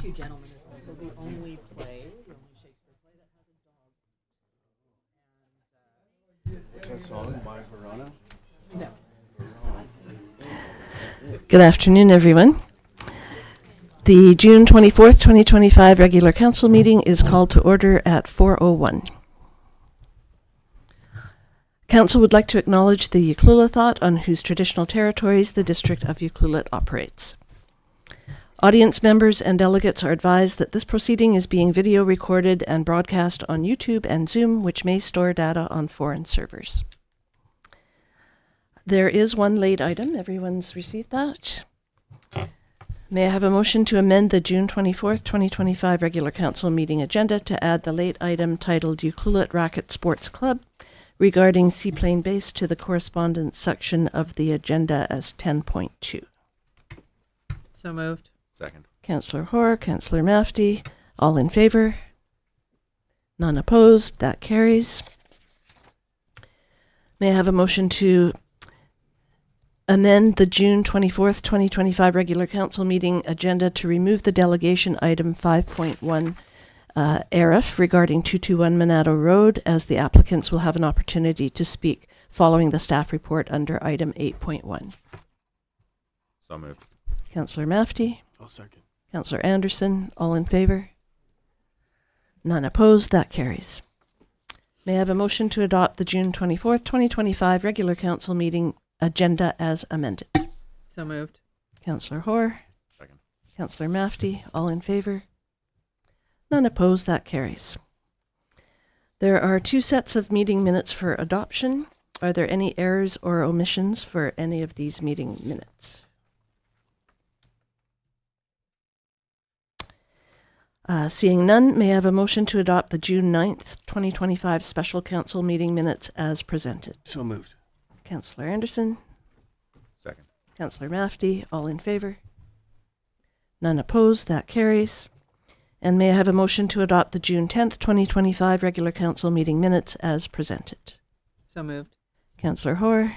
Two Gentlemen is also the only play, the only Shakespeare play that has a dog. What's that song by Verona? No. Good afternoon, everyone. The June 24th, 2025 regular council meeting is called to order at 4:01. Council would like to acknowledge the Ucluelet on whose traditional territories the District of Ucluelet operates. Audience members and delegates are advised that this proceeding is being video recorded and broadcast on YouTube and Zoom, which may store data on foreign servers. There is one late item. Everyone's received that. May I have a motion to amend the June 24th, 2025 regular council meeting agenda to add the late item titled Ucluelet Racket Sports Club regarding Seaplane Base to the correspondence section of the agenda as 10.2. So moved. Second. Councillor Hoare, Councillor Mafty, all in favour? None opposed? That carries. May I have a motion to amend the June 24th, 2025 regular council meeting agenda to remove the delegation item 5.1 ARIF regarding 221 Monado Road, as the applicants will have an opportunity to speak following the staff report under item 8.1. So moved. Councillor Mafty, I'll second. Councillor Anderson, all in favour? None opposed? That carries. May I have a motion to adopt the June 24th, 2025 regular council meeting agenda as amended? So moved. Councillor Hoare, Second. Councillor Mafty, all in favour? None opposed? That carries. There are two sets of meeting minutes for adoption. Are there any errors or omissions for any of these meeting minutes? Seeing none, may I have a motion to adopt the June 9th, 2025 special council meeting minutes as presented? So moved. Councillor Anderson, Second. Councillor Mafty, all in favour? None opposed? That carries. And may I have a motion to adopt the June 10th, 2025 regular council meeting minutes as presented? So moved. Councillor Hoare.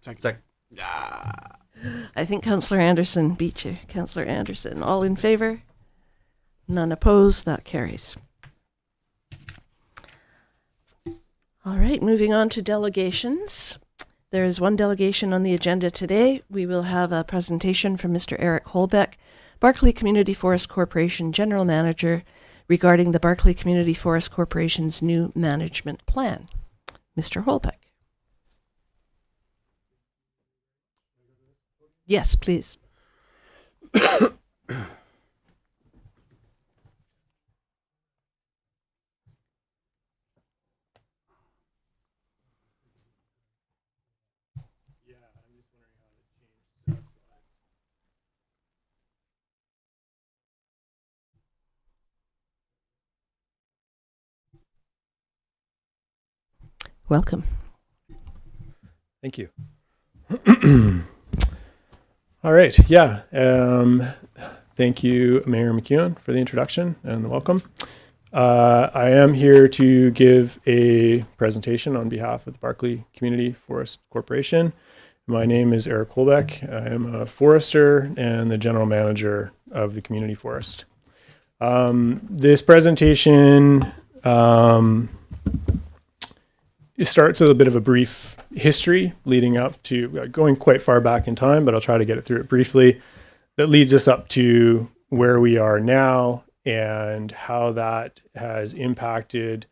Second. I think Councillor Anderson beat you. Councillor Anderson, all in favour? None opposed? That carries. All right, moving on to delegations. There is one delegation on the agenda today. We will have a presentation from Mr. Eric Holbeck, Barclay Community Forest Corporation General Manager, regarding the Barclay Community Forest Corporation's new management plan. Mr. Holbeck. Yes, please. Welcome. Thank you. All right. Yeah. Thank you, Mayor McEwen, for the introduction and the welcome. I am here to give a presentation on behalf of the Barclay Community Forest Corporation. My name is Eric Holbeck. I am a forester and the general manager of the community forest. This presentation it starts with a bit of a brief history leading up to going quite far back in time, but I'll try to get it through it briefly. That leads us up to where we are now and how that has impacted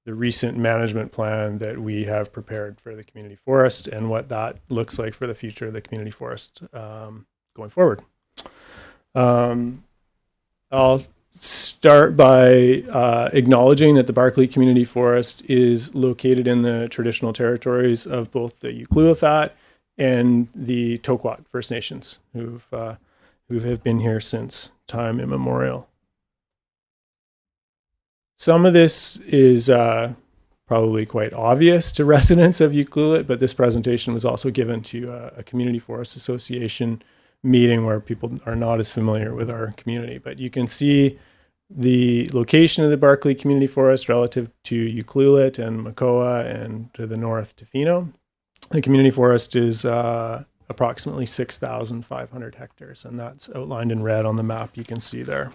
the recent management plan that we have prepared for the community forest and what that looks like for the future of the community forest going forward. I'll start by acknowledging that the Barclay Community Forest is located in the traditional territories of both the Ucluelet and the Tokwat First Nations, who have been here since time immemorial. Some of this is probably quite obvious to residents of Ucluelet, but this presentation was also given to a Community Forest Association meeting where people are not as familiar with our community. But you can see the location of the Barclay Community Forest relative to Ucluelet and Makoa and to the north Tofino. The community forest is approximately 6,500 hectares, and that's outlined in red on the map you can see there.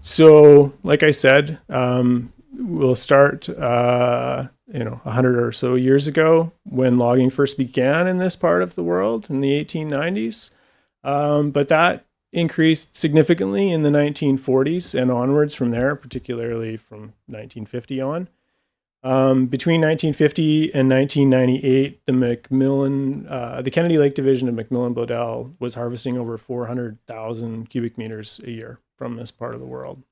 So, like I said, we'll start, 100 or so years ago when logging first began in this part of the world in the 1890s. But that increased significantly in the 1940s and onwards from there, particularly from 1950 on. Between 1950 and 1998, the Kennedy Lake Division of Macmillan Bloedel was harvesting over 400,000 cubic meters a year from this part of the world.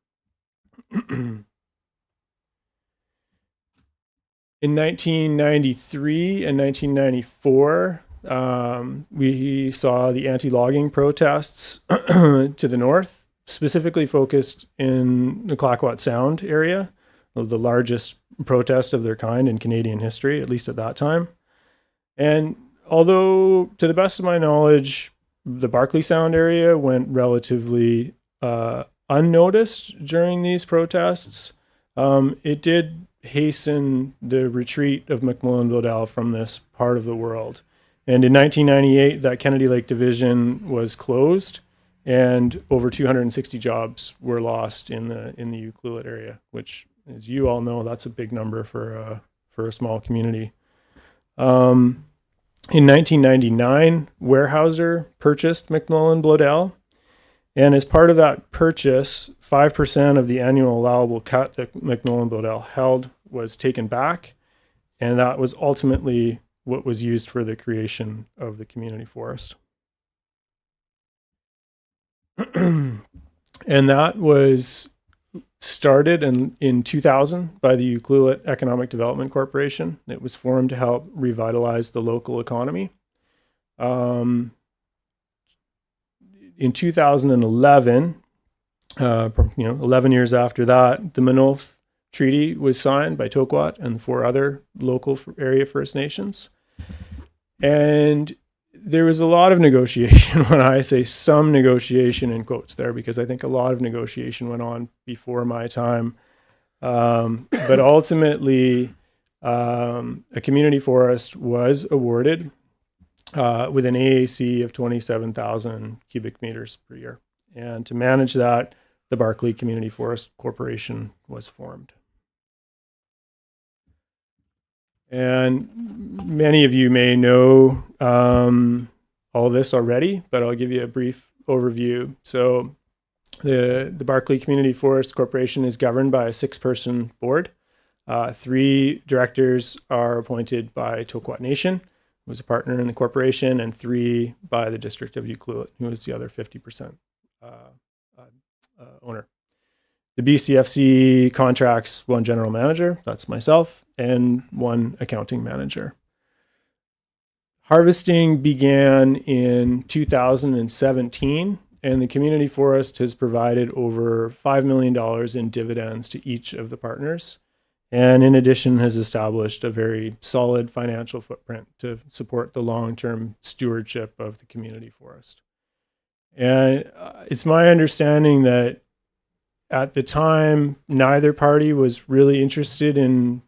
In 1993 and 1994, we saw the anti-logging protests to the north, specifically focused in the Clayoquot Sound area, the largest protest of their kind in Canadian history, at least at that time. And although, to the best of my knowledge, the Barkley Sound area went relatively unnoticed during these protests, it did hasten the retreat of Macmillan Bloedel from this part of the world. And in 1998, that Kennedy Lake Division was closed, and over 260 jobs were lost in the Ucluelet area, which, as you all know, that's a big number for a small community. In 1999, Weyerhaeuser purchased Macmillan Bloedel, and as part of that purchase, 5% of the annual allowable cut that Macmillan Bloedel held was taken back, and that was ultimately what was used for the creation of the community forest. And that was started in 2000 by the Ucluelet Economic Development Corporation. It was formed to help revitalize the local economy. In 2011, 11 years after that, the Manolf Treaty was signed by Tokwat and 4 other local area First Nations. And there was a lot of negotiation, when I say some negotiation in quotes there, because I think a lot of negotiation went on before my time. But ultimately, a community forest was awarded with an AAC of 27,000 cubic meters per year. And to manage that, the Barkley Community Forest Corporation was formed. And many of you may know all this already, but I'll give you a brief overview. So the Barkley Community Forest Corporation is governed by a 6-person board. 3 directors are appointed by Tokwat Nation, who is a partner in the corporation, and 3 by the District of Ucluelet, who is the other 50% owner. The BCFC contracts 1 general manager, that's myself, and 1 accounting manager. Harvesting began in 2017, and the community forest has provided over $5 million in dividends to each of the partners, and in addition has established a very solid financial footprint to support the long-term stewardship of the community forest. And it's my understanding that at the time, neither party was really interested in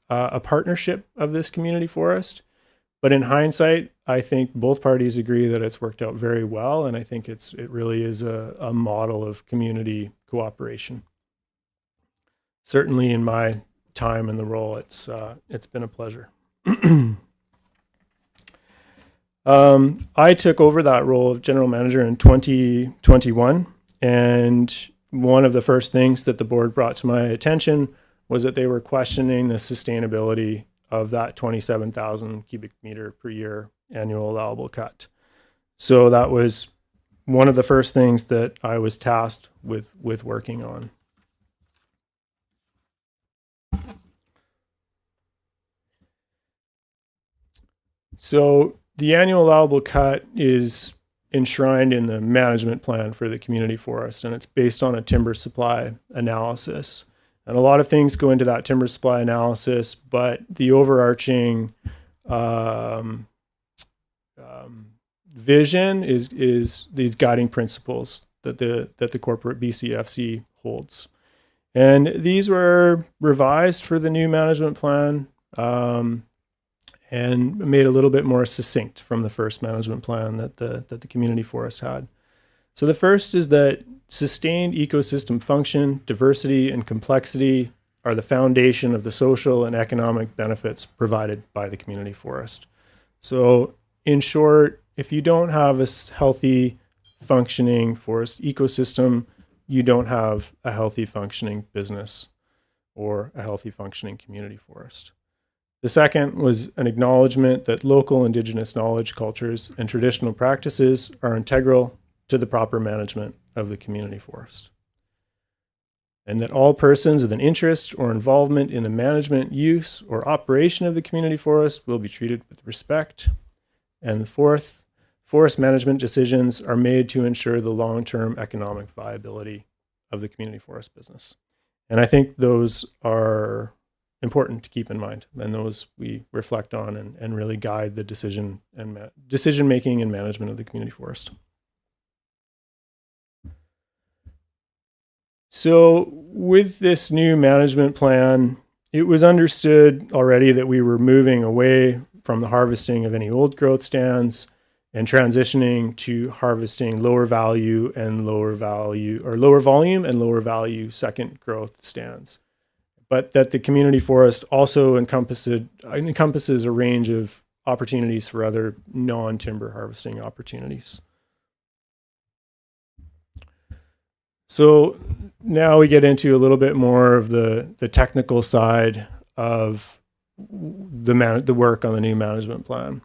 a partnership of this community forest. But in hindsight, I think both parties agree that it's worked out very well, and I think it really is a model of community cooperation. Certainly in my time in the role, it's been a pleasure. I took over that role of general manager in 2021, and one of the first things that the board brought to my attention was that they were questioning the sustainability of that 27,000 cubic meter per year annual allowable cut. So that was one of the first things that I was tasked with working on. So the annual allowable cut is enshrined in the management plan for the community forest, and it's based on a timber supply analysis. And a lot of things go into that timber supply analysis, but the overarching vision is these guiding principles that the corporate BCFC holds. And these were revised for the new management plan and made a little bit more succinct from the first management plan that the community forest had. So the first is that sustained ecosystem function, diversity, and complexity are the foundation of the social and economic benefits provided by the community forest. So in short, if you don't have a healthy functioning forest ecosystem, you don't have a healthy functioning business or a healthy functioning community forest. The second was an acknowledgement that local indigenous knowledge, cultures, and traditional practices are integral to the proper management of the community forest. And that all persons with an interest or involvement in the management, use, or operation of the community forest will be treated with respect. And the fourth, forest management decisions are made to ensure the long-term economic viability of the community forest business. And I think those are important to keep in mind, and those we reflect on and really guide the decision making and management of the community forest. So with this new management plan, it was understood already that we were moving away from the harvesting of any old growth stands and transitioning to harvesting lower volume and lower value second growth stands. But that the community forest also encompasses a range of opportunities for other non-timber harvesting opportunities. So now we get into a little bit more of the technical side of the work on the new management plan.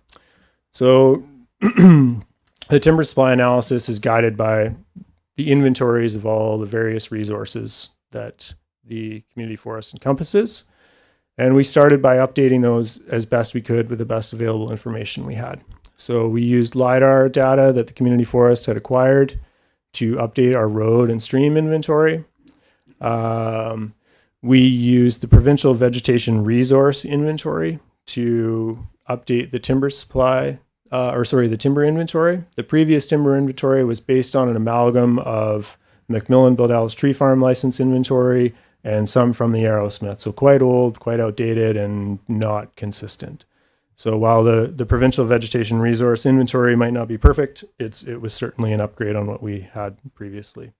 So the timber supply analysis is guided by the inventories of all the various resources that the community forest encompasses. And we started by updating those as best we could with the best available information we had. So we used LiDAR data that the community forest had acquired to update our road and stream inventory. We used the provincial vegetation resource inventory to update the timber supply, the timber inventory. The previous timber inventory was based on an amalgam of Macmillan Bildells Tree Farm license inventory and some from the Arrowsmith. So quite old, quite outdated, and not consistent. So while the provincial vegetation resource inventory might not be perfect, it was certainly an upgrade on what we had previously.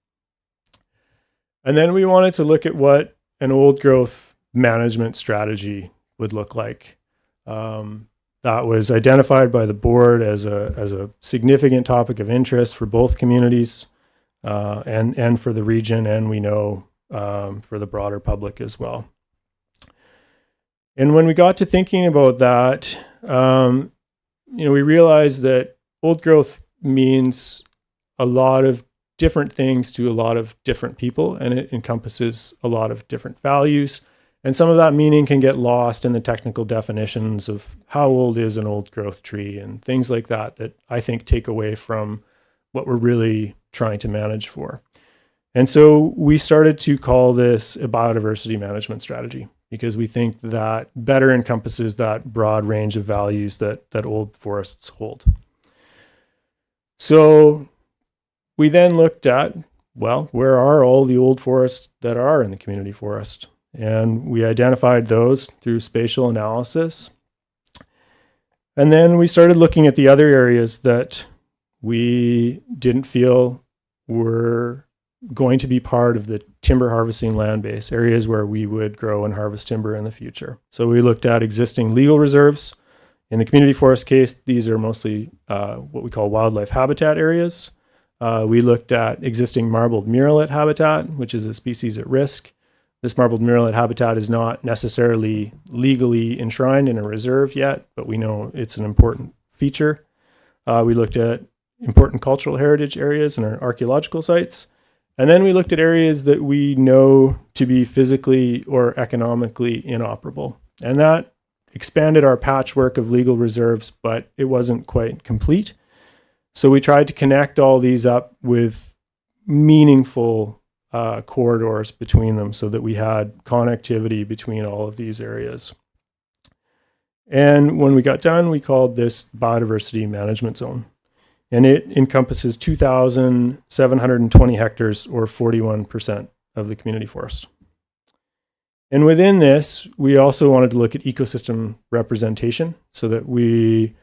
And then we wanted to look at what an old growth management strategy would look like. That was identified by the board as a significant topic of interest for both communities and for the region, and we know for the broader public as well. And when we got to thinking about that, we realized that old growth means a lot of different things to a lot of different people, and it encompasses a lot of different values. And some of that meaning can get lost in the technical definitions of how old is an old growth tree and things like that I think take away from what we're really trying to manage for. And so we started to call this a biodiversity management strategy, because we think that better encompasses that broad range of values that old forests hold. So we then looked at, well, where are all the old forests that are in the community forest? And we identified those through spatial analysis. And then we started looking at the other areas that we didn't feel were going to be part of the timber harvesting land base, areas where we would grow and harvest timber in the future. So we looked at existing legal reserves. In the community forest case, these are mostly what we call wildlife habitat areas. We looked at existing marbled murrelet habitat, which is a species at risk. This marbled murrelet habitat is not necessarily legally enshrined in a reserve yet, but we know it's an important feature. We looked at important cultural heritage areas and our archaeological sites. And then we looked at areas that we know to be physically or economically inoperable. And that expanded our patchwork of legal reserves, but it wasn't quite complete. So we tried to connect all these up with meaningful corridors between them so that we had connectivity between all of these areas. And when we got done, we called this biodiversity management zone. And it encompasses 2,720 hectares, or 41% of the community forest. And within this, we also wanted to look at ecosystem representation so that we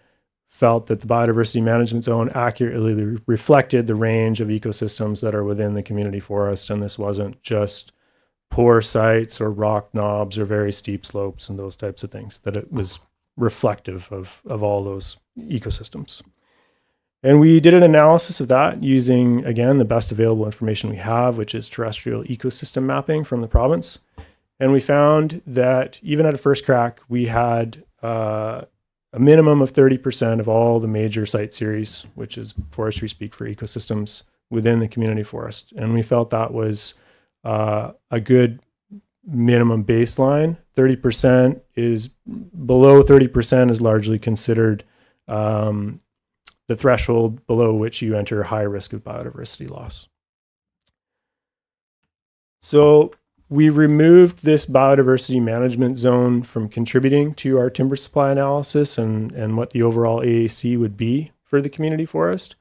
felt that the biodiversity management zone accurately reflected the range of ecosystems that are within the community forest. And this wasn't just poor sites or rock knobs or very steep slopes and those types of things, that it was reflective of all those ecosystems. And we did an analysis of that using, again, the best available information we have, which is terrestrial ecosystem mapping from the province. And we found that even at a first crack, we had a minimum of 30% of all the major site series, which is forestry speak for ecosystems, within the community forest. And we felt that was a good minimum baseline. 30% is below 30% is largely considered the threshold below which you enter high risk of biodiversity loss. So we removed this biodiversity management zone from contributing to our timber supply analysis and what the overall AAC would be for the community forest.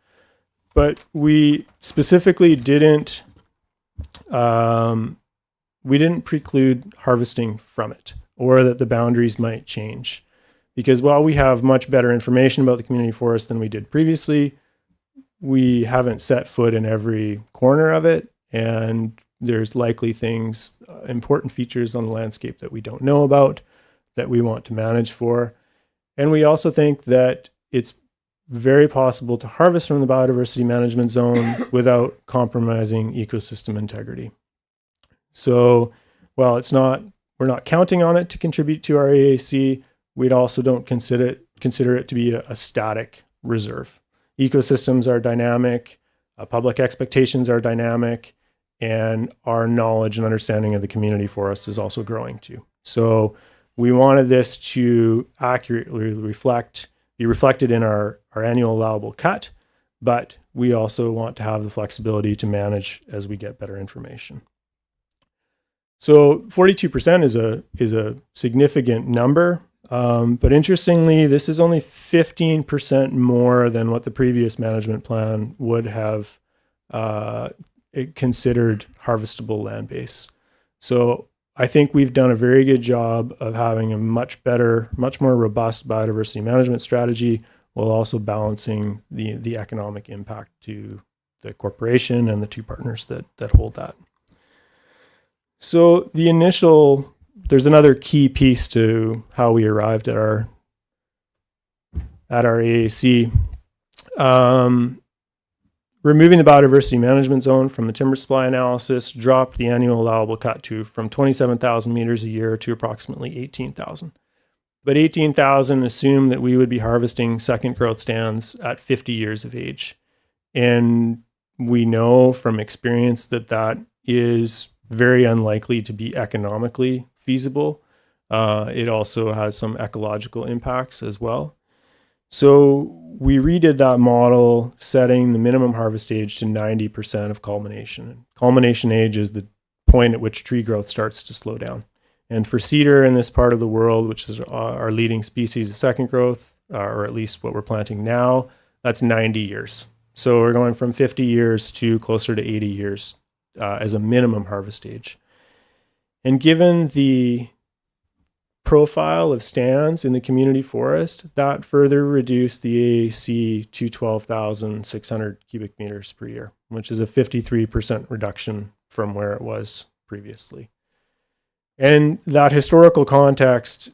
But we specifically didn't preclude harvesting from it, or that the boundaries might change. Because while we have much better information about the community forest than we did previously, we haven't set foot in every corner of it, and there's likely things, important features on the landscape that we don't know about, that we want to manage for. And we also think that it's very possible to harvest from the biodiversity management zone without compromising ecosystem integrity. So while we're not counting on it to contribute to our AAC, we also don't consider it to be a static reserve. Ecosystems are dynamic, public expectations are dynamic, and our knowledge and understanding of the community forest is also growing too. So we wanted this to accurately be reflected in our annual allowable cut, but we also want to have the flexibility to manage as we get better information. So 42% is a significant number, but interestingly, this is only 15% more than what the previous management plan would have considered harvestable land base. So I think we've done a very good job of having a much better, much more robust biodiversity management strategy, while also balancing the economic impact to the corporation and the two partners that hold that. So there's another key piece to how we arrived at our AAC. Removing the biodiversity management zone from the timber supply analysis dropped the annual allowable cut from 27,000 meters a year to approximately 18,000. But 18,000 assumed that we would be harvesting second growth stands at 50 years of age. And we know from experience that is very unlikely to be economically feasible. It also has some ecological impacts as well. So we redid that model, setting the minimum harvest age to 90% of culmination. Culmination age is the point at which tree growth starts to slow down. And for cedar in this part of the world, which is our leading species of second growth, or at least what we're planting now, that's 90 years. So we're going from 50 years to closer to 80 years as a minimum harvest age. And given the profile of stands in the community forest, that further reduced the AAC to 12,600 cubic meters per year, which is a 53% reduction from where it was previously. And that historical context,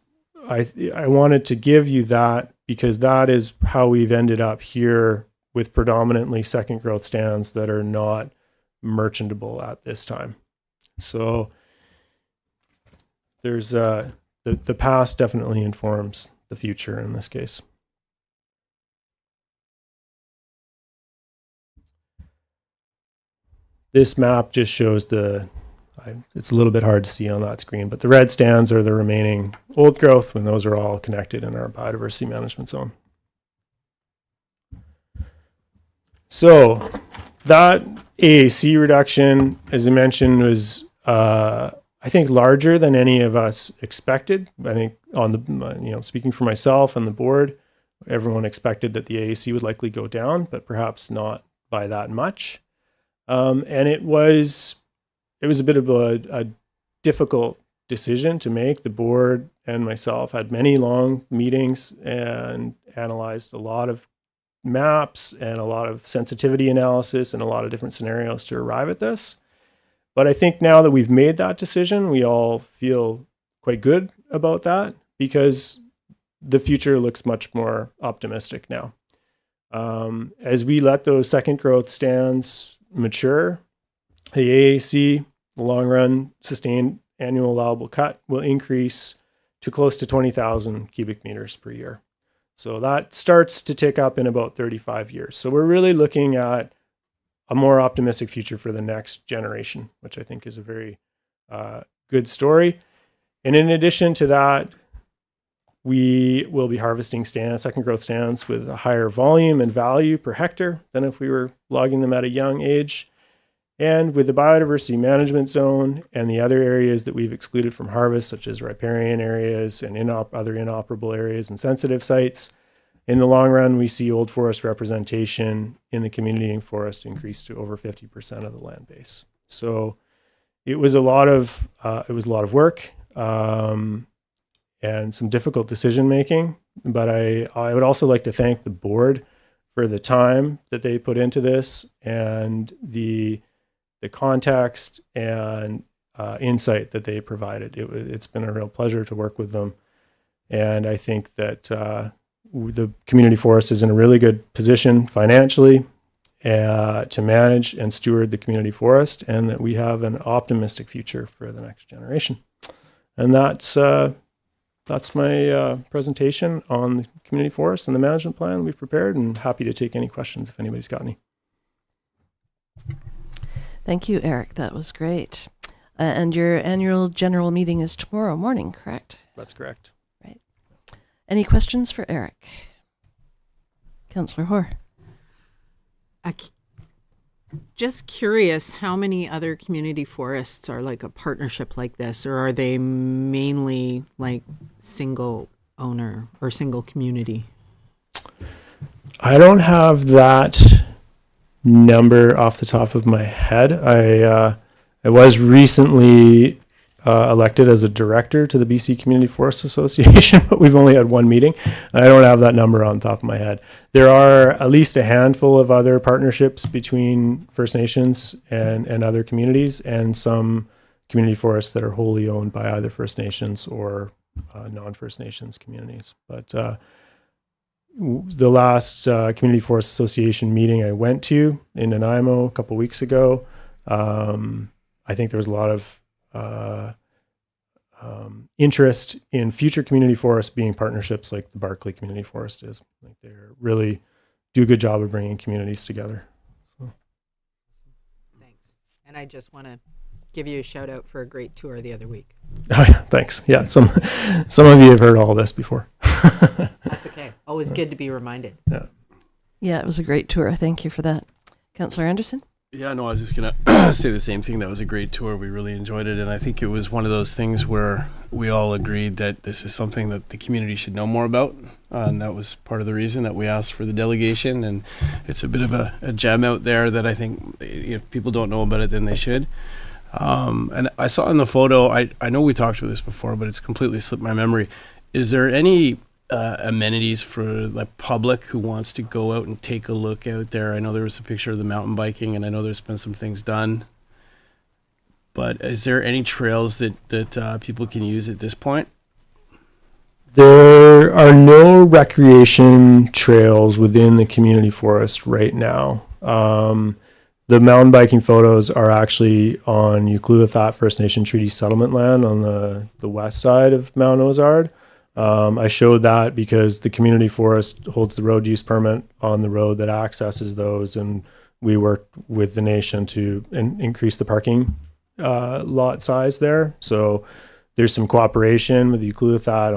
I wanted to give you that because that is how we've ended up here with predominantly second growth stands that are not merchantable at this time. So there's the past definitely informs the future in this case. This map just shows it's a little bit hard to see on that screen, but the red stands are the remaining old growth when those are all connected in our biodiversity management zone. So that AAC reduction, as I mentioned, was I think larger than any of us expected. I think speaking for myself and the board, everyone expected that the AAC would likely go down, but perhaps not by that much. And it was a bit of a difficult decision to make. The board and myself had many long meetings and analyzed a lot of maps and a lot of sensitivity analysis and a lot of different scenarios to arrive at this. But I think now that we've made that decision, we all feel quite good about that because the future looks much more optimistic now. As we let those second growth stands mature, the AAC, the long run sustained annual allowable cut, will increase to close to 20,000 cubic meters per year. So that starts to tick up in about 35 years. So we're really looking at a more optimistic future for the next generation, which I think is a very good story. And in addition to that, we will be harvesting second growth stands with a higher volume and value per hectare than if we were logging them at a young age. And with the biodiversity management zone and the other areas that we've excluded from harvest, such as riparian areas and other inoperable areas and sensitive sites, in the long run, we see old forest representation in the community forest increase to over 50% of the land base. So it was a lot of work and some difficult decision making. But I would also like to thank the board for the time that they put into this and the context and insight that they provided. It's been a real pleasure to work with them. And I think that the community forest is in a really good position financially to manage and steward the community forest, and that we have an optimistic future for the next generation. And that's my presentation on the community forest and the management plan we've prepared, and happy to take any questions if anybody's got any. Thank you, Eric. That was great. And your annual general meeting is tomorrow morning, correct? That's correct. Right. Any questions for Eric? Councillor Hoare. Just curious, how many other community forests are like a partnership like this, or are they mainly like single owner or single community? I don't have that number off the top of my head. I was recently elected as a director to the BC Community Forest Association, but we've only had one meeting. I don't have that number on top of my head. There are at least a handful of other partnerships between First Nations and other communities, and some community forests that are wholly owned by either First Nations or non-First Nations communities. But the last Community Forest Association meeting I went to in Nanaimo a couple weeks ago, I think there was a lot of interest in future community forests being partnerships like the Barclay Community Forest is. Like, they really do a good job of bringing communities together. So. Thanks. And I just want to give you a shout out for a great tour the other week. Oh, yeah, thanks. Yeah, some of you have heard all this before. That's okay. Always good to be reminded. Yeah, it was a great tour. Thank you for that. Councillor Anderson? Yeah, no, I was just going to say the same thing. That was a great tour. We really enjoyed it. And I think it was one of those things where we all agreed that this is something that the community should know more about. And that was part of the reason that we asked for the delegation. And it's a bit of a gem out there that I think if people don't know about it, then they should. And I saw in the photo, I know we talked about this before, but it's completely slipped my memory. Is there any amenities for the public who wants to go out and take a look out there? I know there was a picture of the mountain biking, and I know there's been some things done. But is there any trails that people can use at this point? There are no recreation trails within the community forest right now. The mountain biking photos are actually on Ucluithat First Nation Treaty Settlement land on the west side of Mount Ozard. I showed that because the community forest holds the road use permit on the road that accesses those, and we worked with the nation to increase the parking lot size there. So there's some cooperation with Ucluithat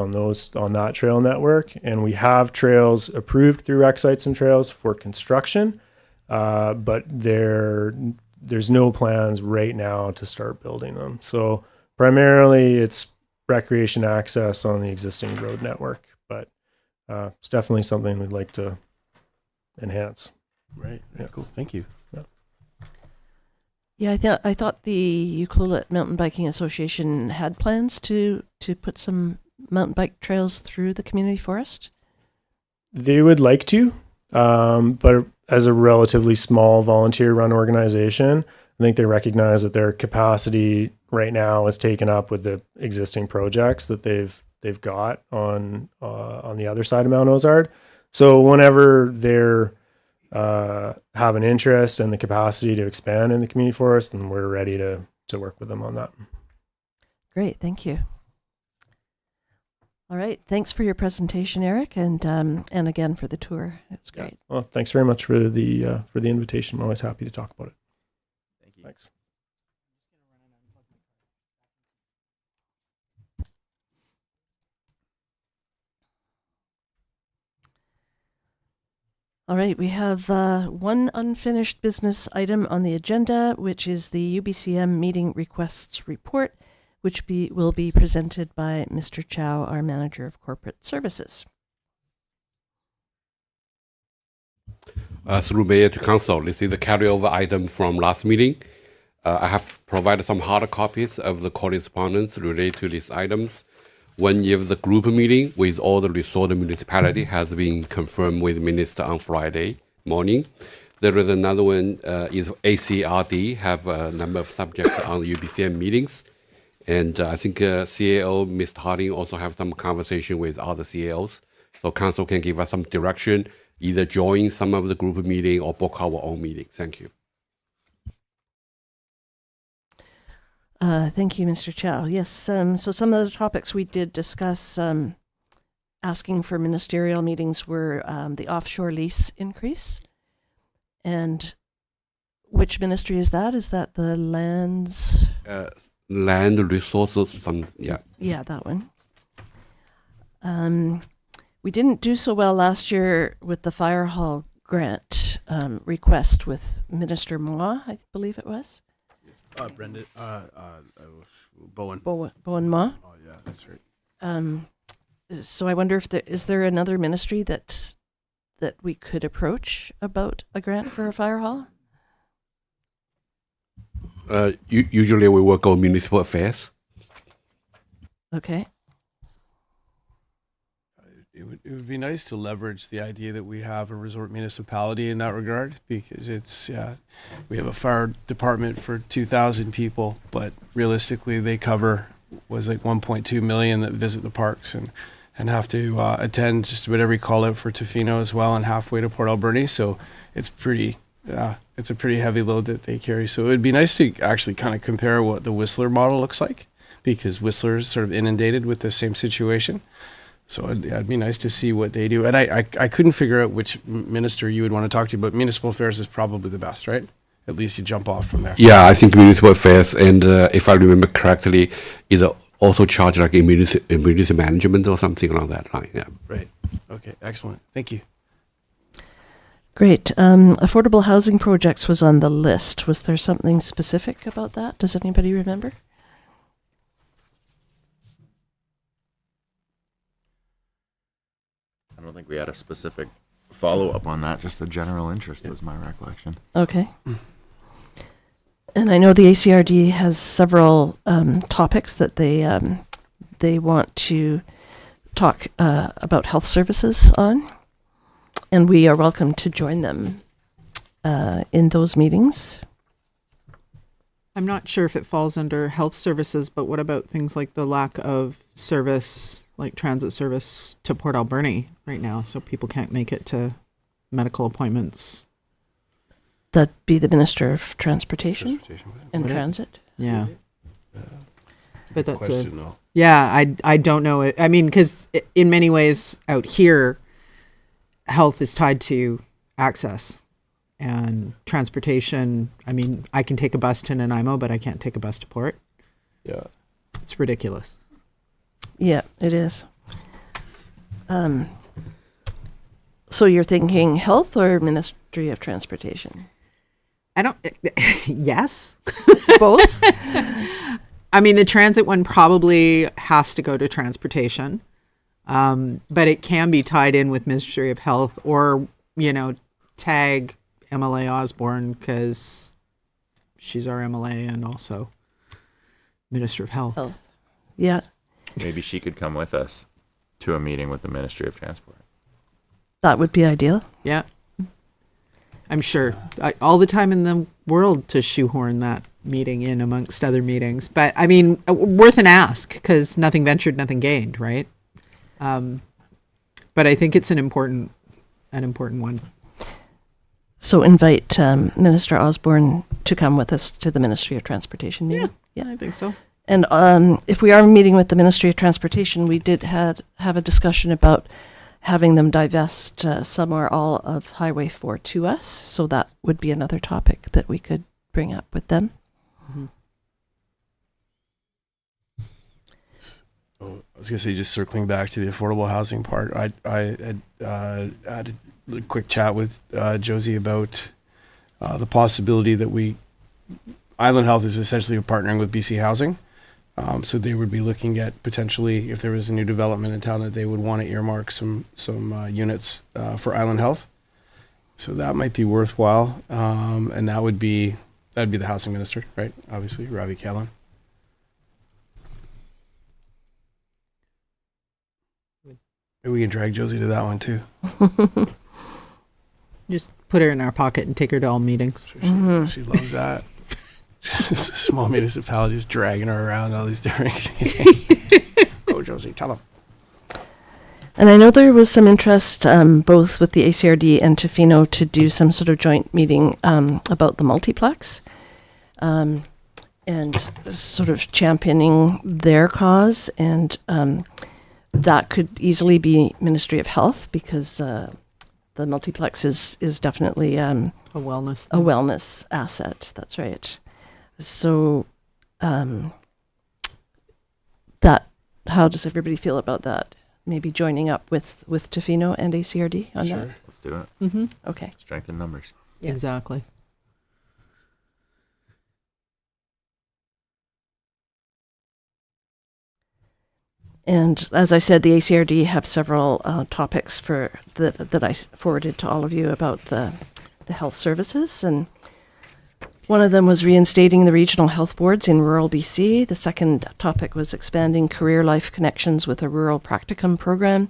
on that trail network, and we have trails approved through Rec Sites and Trails for construction, but there's no plans right now to start building them. So primarily it's recreation access on the existing road network, but it's definitely something we'd like to enhance. Right. Yeah, cool. Thank you. Yeah, I thought the Ucluelet Mountain Biking Association had plans to put some mountain bike trails through the community forest. They would like to, but as a relatively small volunteer-run organization, I think they recognize that their capacity right now is taken up with the existing projects that they've got on the other side of Mount Ozard. So whenever they're have an interest and the capacity to expand in the community forest, and we're ready to work with them on that. Great, thank you. All right, thanks for your presentation, Eric, and again for the tour. It's great. Well, thanks very much for the invitation. I'm always happy to talk about it. Thank you. Thanks. All right, we have one unfinished business item on the agenda, which is the UBCM meeting requests report, which will be presented by Mr. Chow, our Manager of Corporate Services. Through Mayor to Council, this is the carryover item from last meeting. I have provided some hard copies of the correspondence related to these items. One of the group meeting with all the resort municipality has been confirmed with Minister on Friday morning. There is another one is ACRD have a number of subjects on the UBCM meetings. And I think CAO, Mr. Harding, also have some conversation with other CAOs. So council can give us some direction, either join some of the group meeting or book our own meeting. Thank you. Thank you, Mr. Chow. Yes, so some of the topics we did discuss asking for ministerial meetings were the offshore lease increase. And which ministry is that? Is that the lands? Land resources, yeah. Yeah, that one. We didn't do so well last year with the fire hall grant request with Minister Moore, I believe it was. Brendan, Bowen. Bowen Moore. Oh yeah, that's right. So I wonder if is there another ministry that we could approach about a grant for a fire hall? Usually we work on municipal affairs. Okay. It would be nice to leverage the idea that we have a resort municipality in that regard, because we have a fire department for 2,000 people, but realistically they cover was like 1.2 million that visit the parks and have to attend just about every call out for Tofino as well and halfway to Port Alberni. So it's it's a pretty heavy load that they carry. So it would be nice to actually kind of compare what the Whistler model looks like, because Whistler is sort of inundated with the same situation. So it'd be nice to see what they do. And I couldn't figure out which minister you would want to talk to, but municipal affairs is probably the best, right? At least you jump off from there. Yeah, I think municipal affairs, and if I remember correctly, either also charge like emergency management or something along that line. Yeah. Right. Okay. Excellent. Thank you. Great. Affordable housing projects was on the list. Was there something specific about that? Does anybody remember? I don't think we had a specific follow-up on that, just a general interest was my recollection. Okay. And I know the ACRD has several topics that they want to talk about health services on, and we are welcome to join them in those meetings. I'm not sure if it falls under health services, but what about things like the lack of service, like transit service to Port Alberni right now, so people can't make it to medical appointments? That'd be the Minister of Transportation and Would it? Transit. Yeah. But that's Question though. yeah, I don't know it. I mean, because in many ways out here, health is tied to access and transportation. I mean, I can take a bus to Nanaimo, but I can't take a bus to Port. Yeah. It's ridiculous. Yeah, it is. So you're thinking health or Ministry of Transportation? I don't, yes. Both? I mean, the transit one probably has to go to transportation, but it can be tied in with Ministry of Health or, tag MLA Osborne because she's our MLA and also Minister of Health. Health. Yeah. Maybe she could come with us to a meeting with the Ministry of Transport. That would be ideal. Yeah. I'm sure. All the time in the world to shoehorn that meeting in amongst other meetings. But I mean, worth an ask, because nothing ventured, nothing gained, right? But I think it's an important one. So invite Minister Osborne to come with us to the Ministry of Transportation meeting. Yeah. I think so. And if we are meeting with the Ministry of Transportation, we did have a discussion about having them divest some or all of Highway 4 to us. So that would be another topic that we could bring up with them. Mm-hmm. Oh, I was gonna say, just circling back to the affordable housing part, I had had a quick chat with Josie about the possibility that Island Health is essentially partnering with BC Housing. So they would be looking at potentially, if there was a new development in town, that they would want to earmark some units for Island Health. So that might be worthwhile, and that'd be the housing minister, right? Obviously, Ravi Kahlon. Maybe we can drag Josie to that one too. Just put her in our pocket and take her to all meetings. She loves that. Small municipalities dragging her around all these different. Go, Josie, tell them. And I know there was some interest both with the ACRD and Tofino to do some sort of joint meeting about the multiplex and sort of championing their cause. And that could easily be Ministry of Health, because the multiplex is definitely A wellness a thing. wellness asset. That's right. So that, how does everybody feel about that? Maybe joining up with Tofino and ACRD on that? Sure. Let's do it. Mm-hmm. Okay. Strengthen numbers. Yeah. Exactly. And as I said, the ACRD have several topics that I forwarded to all of you about the health services. And one of them was reinstating the regional health boards in rural BC. The second topic was expanding career life connections with a rural practicum program.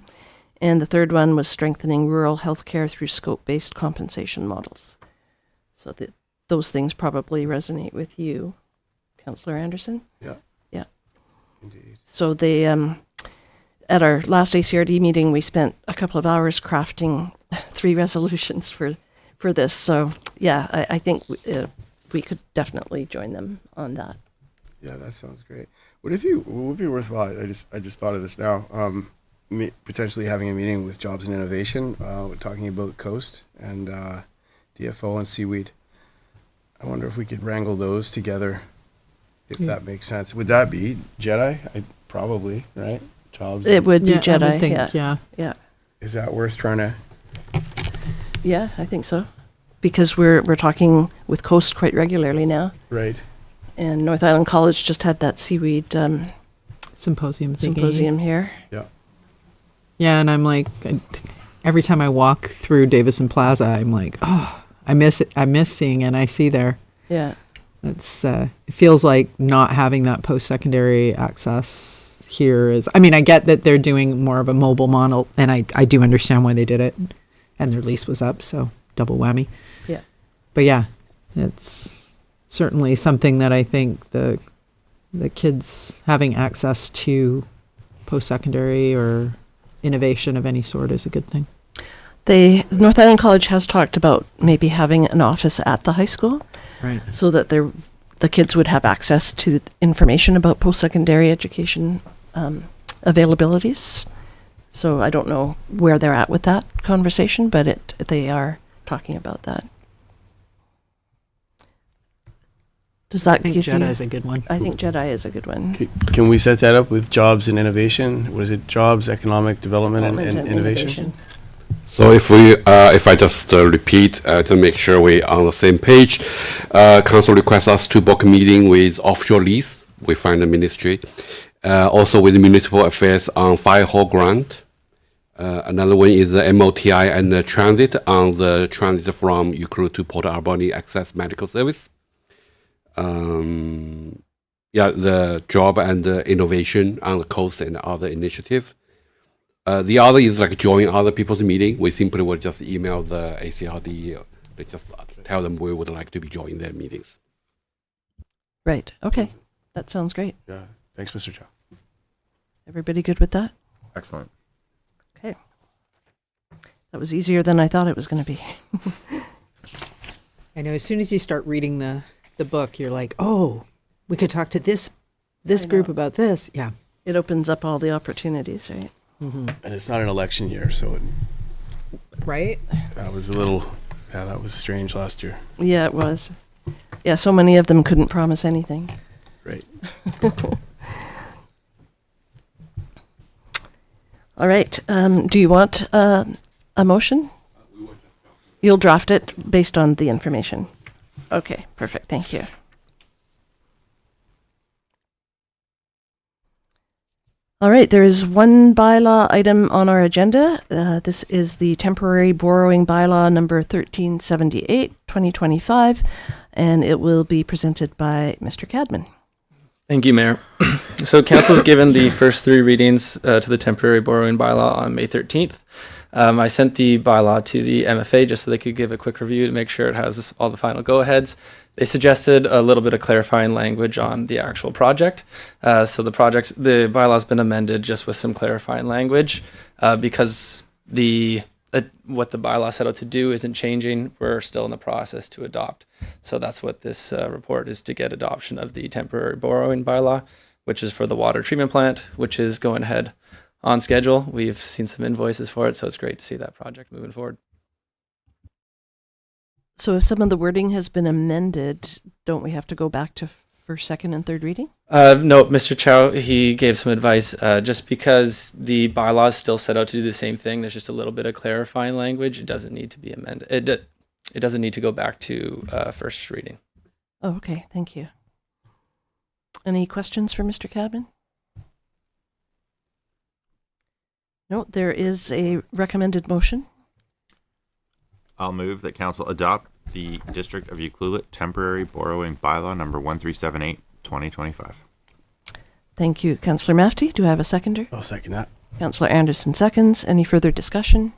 And the third one was strengthening rural healthcare through scope-based compensation models. So those things probably resonate with you, Councillor Anderson. Yeah. Yeah. Indeed. So they, at our last ACRD meeting, we spent a couple of hours crafting 3 resolutions for this. So yeah, I think we could definitely join them on that. Yeah, that sounds great. What would be worthwhile? I just thought of this now. Potentially having a meeting with Jobs and Innovation, talking about Coast and DFO and Seaweed. I wonder if we could wrangle those together, if that makes sense. Would that be Jedi? Probably, right? Jobs. It would be Yeah, I Jedi. would think, yeah. Is that worth trying to? Yeah, I think so. Because we're talking with Coast quite regularly now. Right. And North Island College just had that seaweed Symposium. thingy. symposium here. Yeah. Yeah, and I'm like, every time I walk through Davison Plaza, I'm like, oh, I miss it. I miss seeing NIC there. Yeah. It's it feels like not having that post-secondary access here is. I mean, I get that they're doing more of a mobile model, and I do understand why they did it, and their lease was up, so double whammy. Yeah. But yeah, it's certainly something that I think the kids having access to post-secondary or innovation of any sort is a good thing. North Island College has talked about maybe having an office at the high school, Right. so that the kids would have access to information about post-secondary education availabilities. So I don't know where they're at with that conversation, but they are talking about that. Does that I think give you? Jedi is a good one. I think Jedi is a good one. Can we set that up with Jobs and Innovation? What is it? Jobs, Economic Development, and Innovation? So if I just repeat to make sure we're on the same page, council requests us to book a meeting with offshore lease. We find the ministry, also with municipal affairs on fire hall grant. Another one is the MOTI and the transit on the transit from Ukraine to Port Alberni access medical service. the job and the innovation on the coast and other initiative. The other is like join other people's meeting. We simply will just email the ACRD. They just tell them we would like to be joining their meetings. Right. Okay. That sounds great. Yeah. Thanks, Mr. Chow. Everybody good with that? Excellent. Okay. That was easier than I thought it was going to be. I know. As soon as you start reading the book, you're like, oh, we could talk to this I group know. about this. Yeah. It opens up all the opportunities, right? And it's not an election year, so Right. that was a little, that was strange last year. Yeah, it was. Yeah, so many of them couldn't promise anything. Right. All right. Do you want a motion? You'll draft it based on the information. Okay, perfect. Thank you. All right, there is one bylaw item on our agenda. This is the temporary borrowing bylaw number 1378, 2025, and it will be presented by Mr. Cadman. Thank you, Mayor. So council's given the first three readings to the temporary borrowing bylaw on May 13th. I sent the bylaw to the MFA just so they could give a quick review to make sure it has all the final go-aheads. They suggested a little bit of clarifying language on the actual project. So the bylaw's been amended just with some clarifying language because what the bylaw set out to do isn't changing. We're still in the process to adopt. So that's what this report is, to get adoption of the temporary borrowing bylaw, which is for the water treatment plant, which is going ahead on schedule. We've seen some invoices for it, so it's great to see that project moving forward. So if some of the wording has been amended, don't we have to go back to first, second, and third reading? No, Mr. Chow, he gave some advice. Just because the bylaw is still set out to do the same thing, there's just a little bit of clarifying language. It doesn't need to be amended. It doesn't need to go back to first reading. Oh, okay. Thank you. Any questions for Mr. Cadman? No, there is a recommended motion. I'll move that council adopt the District of Ucluelet temporary borrowing bylaw number 1378, 2025. Thank you, Councillor Mafty. Do I have a seconder? I'll second that. Councillor Anderson seconds. Any further discussion?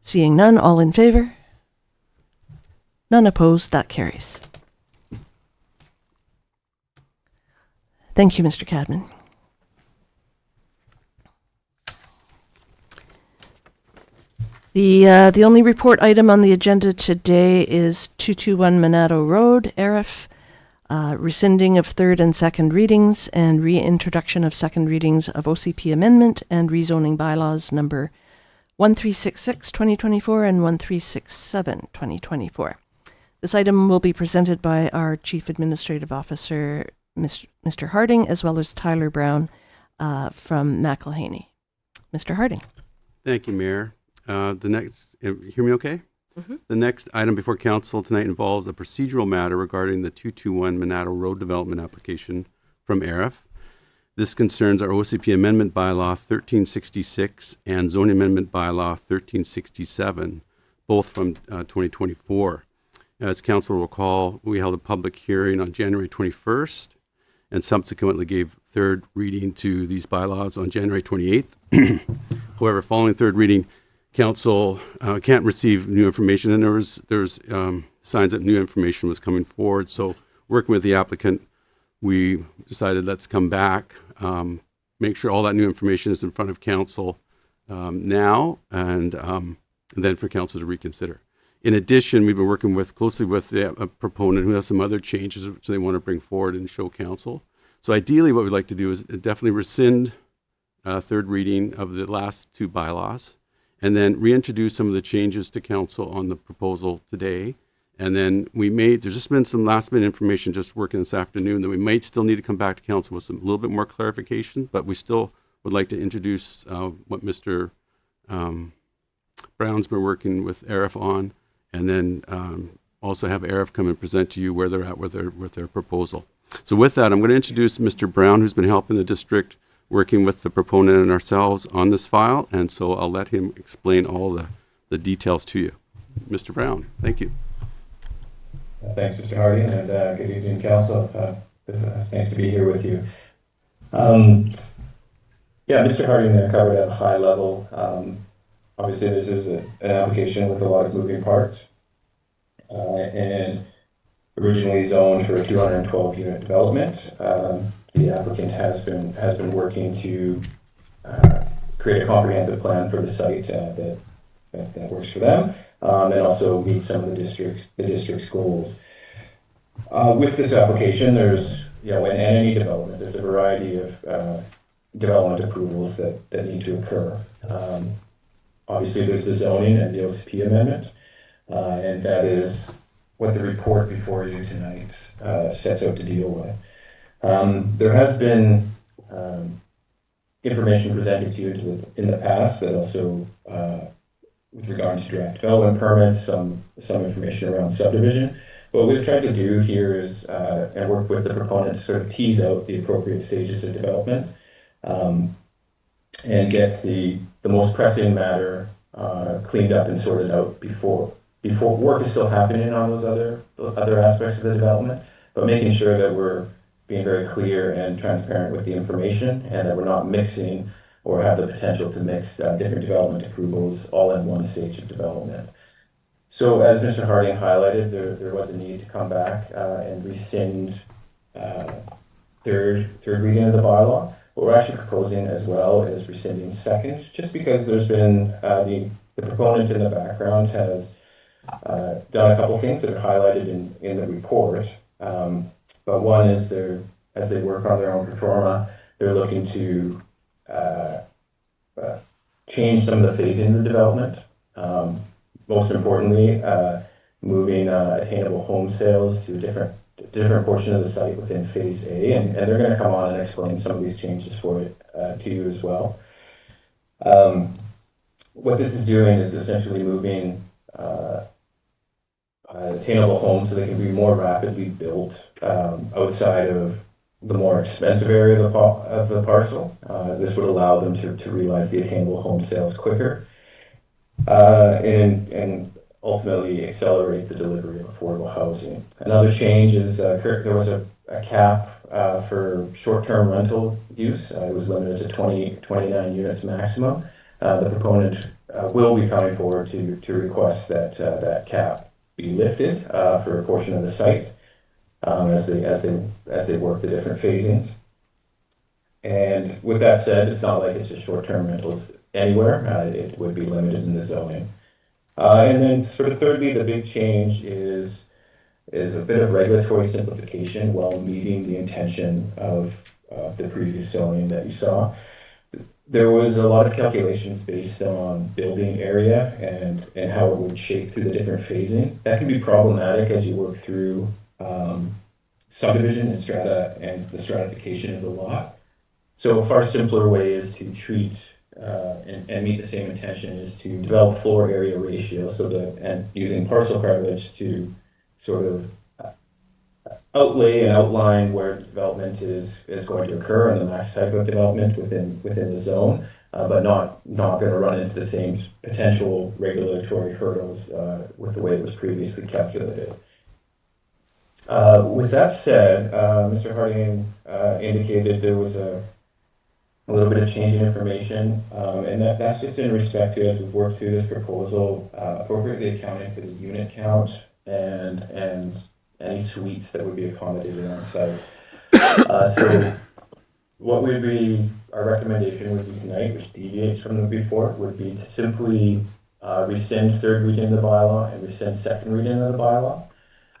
Seeing none, all in favor? None opposed, that carries. Thank you, Mr. Cadman. The only report item on the agenda today is 221 Monado Road, Arif, rescinding of third and second readings and reintroduction of second readings of OCP amendment and rezoning bylaws number 1366, 2024 and 1367, 2024. This item will be presented by our Chief Administrative Officer, Mr. Harding, as well as Tyler Brown from McElhaney. Mr. Harding. Thank you, Mayor. The next, you hear me okay? Mm-hmm. The next item before council tonight involves a procedural matter regarding the 221 Monado Road development application from ARIF. This concerns our OCP amendment bylaw 1366 and zoning amendment bylaw 1367, both from 2024. As council will recall, we held a public hearing on January 21st and subsequently gave third reading to these bylaws on January 28th. However, following third reading, council can't receive new information, and there was signs that new information was coming forward. So working with the applicant, we decided let's come back, make sure all that new information is in front of council now, and then for council to reconsider. In addition, we've been working closely with a proponent who has some other changes which they want to bring forward and show council. So ideally what we'd like to do is definitely rescind third reading of the last two bylaws, and then reintroduce some of the changes to council on the proposal today. And then there's just been some last minute information just working this afternoon that we might still need to come back to council with a little bit more clarification, but we still would like to introduce what Mr. Brown's been working with ARIF on, and then also have ARIF come and present to you where they're at with their proposal. So with that, I'm going to introduce Mr. Brown, who's been helping the district working with the proponent and ourselves on this file, and so I'll let him explain all the details to you. Mr. Brown, thank you. Thanks, Mr. Harding, and good evening, Council. Nice to be here with you. Mr. Harding covered at a high level. Obviously, this is an application with a lot of moving parts, and originally zoned for a 212 unit development. The applicant has been working to create a comprehensive plan for the site that works for them, and also meet some of the district's goals. With this application, there's in any development, there's a variety of development approvals that need to occur. Obviously, there's the zoning and the OCP amendment, and that is what the report before you tonight sets out to deal with. There has been information presented to you in the past that also, with regard to draft development permits, some information around subdivision. What we've tried to do here is, and work with the proponent to sort of tease out the appropriate stages of development, and get the most pressing matter cleaned up and sorted out before work is still happening on those other aspects of the development, but making sure that we're being very clear and transparent with the information, and that we're not mixing or have the potential to mix different development approvals all in one stage of development. So as Mr. Harding highlighted, there was a need to come back and rescind third reading of the bylaw. What we're actually proposing as well is rescinding second, just because there's been the proponent in the background has done a couple things that are highlighted in the report. But one is as they work on their own pro forma, they're looking to change some of the phasing of the development. Most importantly, moving attainable home sales to a different portion of the site within Phase A, and they're going to come on and explain some of these changes for it to you as well. What this is doing is essentially moving attainable homes so they can be more rapidly built outside of the more expensive area of the parcel. This would allow them to realize the attainable home sales quicker, and ultimately accelerate the delivery of affordable housing. Another change is there was a cap for short-term rental use. It was limited to 29 units maximum. The proponent will be coming forward to request that cap be lifted for a portion of the site as they work the different phasings. And with that said, it's not like it's just short-term rentals anywhere. It would be limited in the zoning. And then sort of thirdly, the big change is a bit of regulatory simplification while meeting the intention of the previous zoning that you saw. There was a lot of calculations based on building area and how it would shape through the different phasing. That can be problematic as you work through subdivision and strata and the stratification of the lot. So a far simpler way is to treat and meet the same intention is to develop floor area ratio and using parcel cartilage to sort of outlay and outline where development is going to occur and the max type of development within the zone, but not going to run into the same potential regulatory hurdles with the way it was previously calculated. With that said, Mr. Harding indicated there was a little bit of change in information, and that's just in respect to, as we've worked through this proposal, appropriately accounting for the unit count and any suites that would be accommodated on site. So what would be our recommendation would be tonight, which deviates from the before, would be to simply rescind third reading of the bylaw and rescind second reading of the bylaw,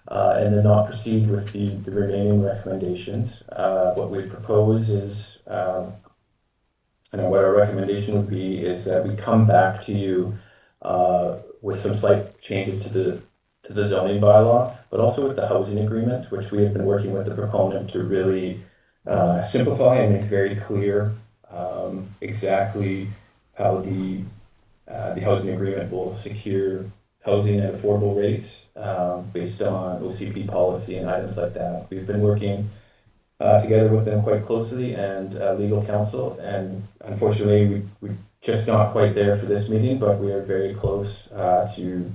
and then not proceed with the remaining recommendations. What we propose is, what our recommendation would be is that we come back to you with some slight changes to the zoning bylaw, but also with the housing agreement, which we have been working with the proponent to really simplify and make very clear exactly how the housing agreement will secure housing at affordable rates based on OCP policy and items like that. We've been working together with them quite closely and legal counsel, and unfortunately we're just not quite there for this meeting, but we are very close to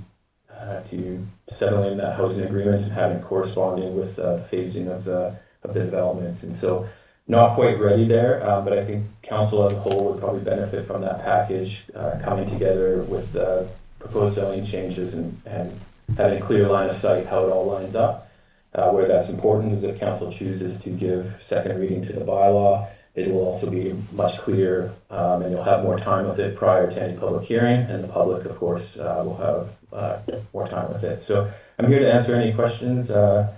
to settling that housing agreement and having corresponding with phasing of the development. And so not quite ready there, but I think council as a whole would probably benefit from that package coming together with proposed zoning changes and having a clear line of sight how it all lines up. Where that's important is if council chooses to give second reading to the bylaw, it will also be much clearer, and you'll have more time with it prior to any public hearing, and the public, of course, will have more time with it. So I'm here to answer any questions to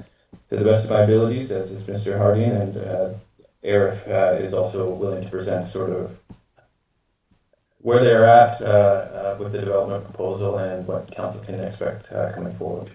the best of my abilities, as is Mr. Harding, and Arif is also willing to present sort of where they're at with the development proposal and what council can expect coming forward.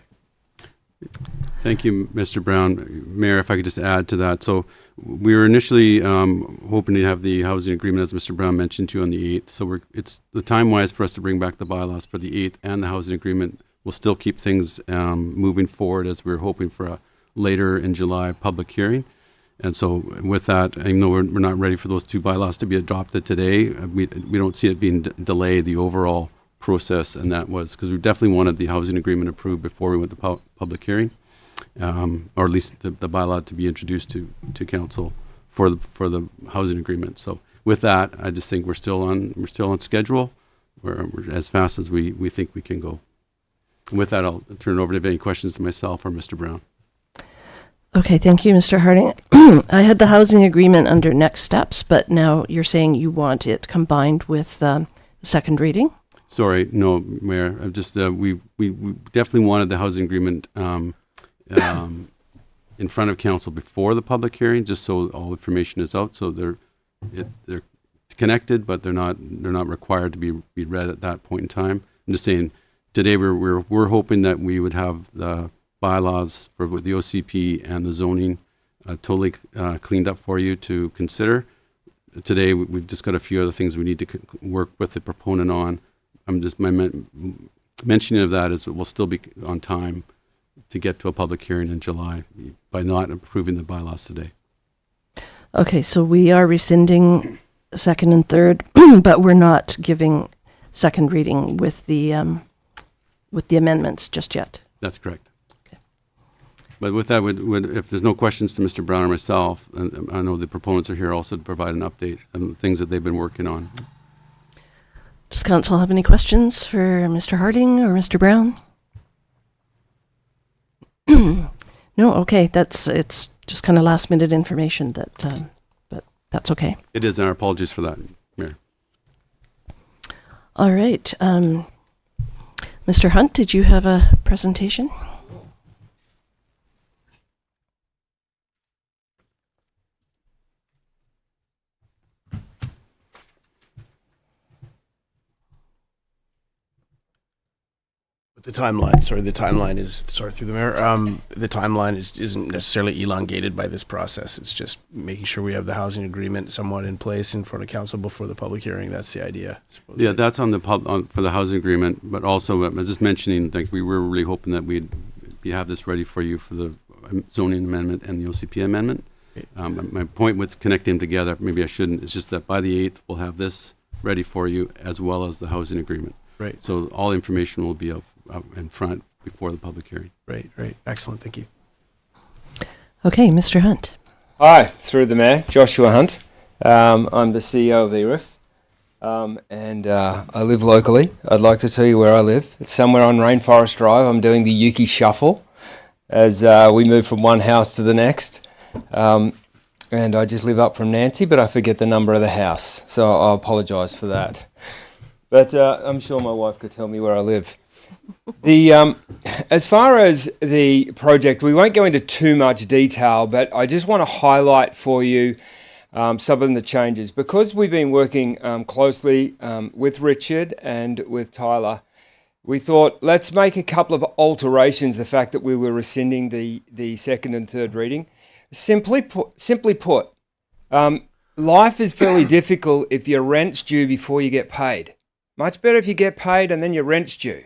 Thank you, Mr. Brown. Mayor, if I could just add to that. So we were initially hoping to have the housing agreement, as Mr. Brown mentioned to you, on the 8th. So it's the time-wise for us to bring back the bylaws for the 8th and the housing agreement. We'll still keep things moving forward as we're hoping for a later in July public hearing. And so with that, even though we're not ready for those two bylaws to be adopted today, we don't see it being delay the overall process. And that was because we definitely wanted the housing agreement approved before we went to public hearing. Or at least the bylaw to be introduced to council for the housing agreement. So with that, I just think we're still on schedule. We're as fast as we think we can go. And with that, I'll turn it over to any questions to myself or Mr. Brown. Okay, thank you, Mr. Harding. I had the housing agreement under next steps, but now you're saying you want it combined with second reading? Sorry, no, Mayor. I've just we definitely wanted the housing agreement in front of council before the public hearing, just so all information is out. So they're connected, but they're not required to be read at that point in time. I'm just saying today we're hoping that we would have the bylaws with the OCP and the zoning totally cleaned up for you to consider. Today we've just got a few other things we need to work with the proponent on. I'm just mentioning of that is we'll still be on time to get to a public hearing in July by not approving the bylaws today. Okay, so we are rescinding second and third, but we're not giving second reading with the amendments just yet. That's correct. Okay. But with that, if there's no questions to Mr. Brown or myself, and I know the proponents are here also to provide an update on things that they've been working on. Does council have any questions for Mr. Harding or Mr. Brown? No, okay, it's just kind of last minute information that, but that's okay. It is, and our apologies for that, Mayor. All right, Mr. Hunt, did you have a presentation? The timeline is through the mayor. The timeline isn't necessarily elongated by this process. It's just making sure we have the housing agreement somewhat in place in front of council before the public hearing. That's the idea. Yeah, that's on the for the housing agreement, but also I'm just mentioning, like, we were really hoping that we'd have this ready for you for the zoning amendment and the OCP amendment. My point with connecting them together, maybe I shouldn't, it's just that by the 8th we'll have this ready for you as well as the housing agreement. Right. So all information will be up in front before the public hearing. Right. Excellent. Thank you. Okay, Mr. Hunt. Hi, through the mayor, Joshua Hunt. I'm the CEO of ERIF, and I live locally. I'd like to tell you where I live. It's somewhere on Rainforest Drive. I'm doing the Yuki Shuffle as we move from one house to the next. And I just live up from Nancy, but I forget the number of the house, so I apologise for that. But I'm sure my wife could tell me where I live. As far as the project, we won't go into too much detail, but I just want to highlight for you some of the changes. Because we've been working closely with Richard and with Tyler, we thought let's make a couple of alterations. The fact that we were rescinding the second and third reading. Simply put, life is fairly difficult if your rent's due before you get paid. Much better if you get paid and then your rent's due.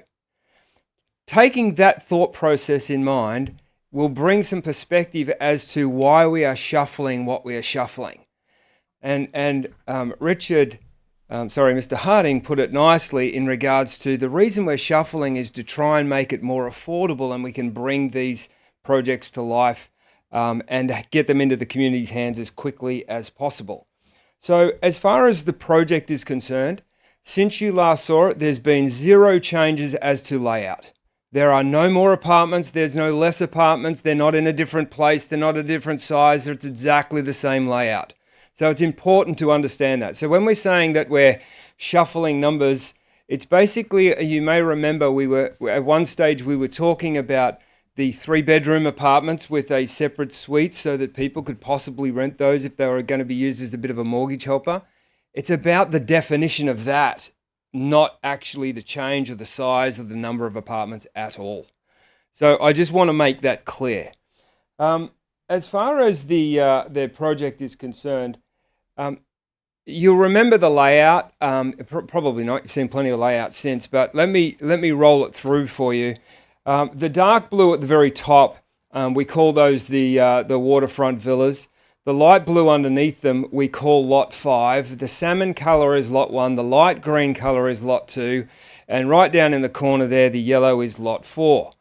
Taking that thought process in mind will bring some perspective as to why we are shuffling what we are shuffling. And Richard Mr. Harding put it nicely in regards to the reason we're shuffling is to try and make it more affordable, and we can bring these projects to life and get them into the community's hands as quickly as possible. So as far as the project is concerned, since you last saw it, there's been 0 changes as to layout. There are no more apartments, there's no less apartments, they're not in a different place, they're not a different size, it's exactly the same layout. So it's important to understand that. So when we're saying that we're shuffling numbers, it's basically, you may remember at one stage we were talking about the 3-bedroom apartments with a separate suite so that people could possibly rent those if they were going to be used as a bit of a mortgage helper. It's about the definition of that, not actually the change of the size of the number of apartments at all. So I just want to make that clear. As far as the project is concerned, you'll remember the layout. Probably not. You've seen plenty of layouts since, but let me roll it through for you. The dark blue at the very top, we call those the waterfront villas. The light blue underneath them we call Lot 5. The salmon colour is Lot 1. The light green colour is Lot 2. And right down in the corner there, the yellow is Lot 4.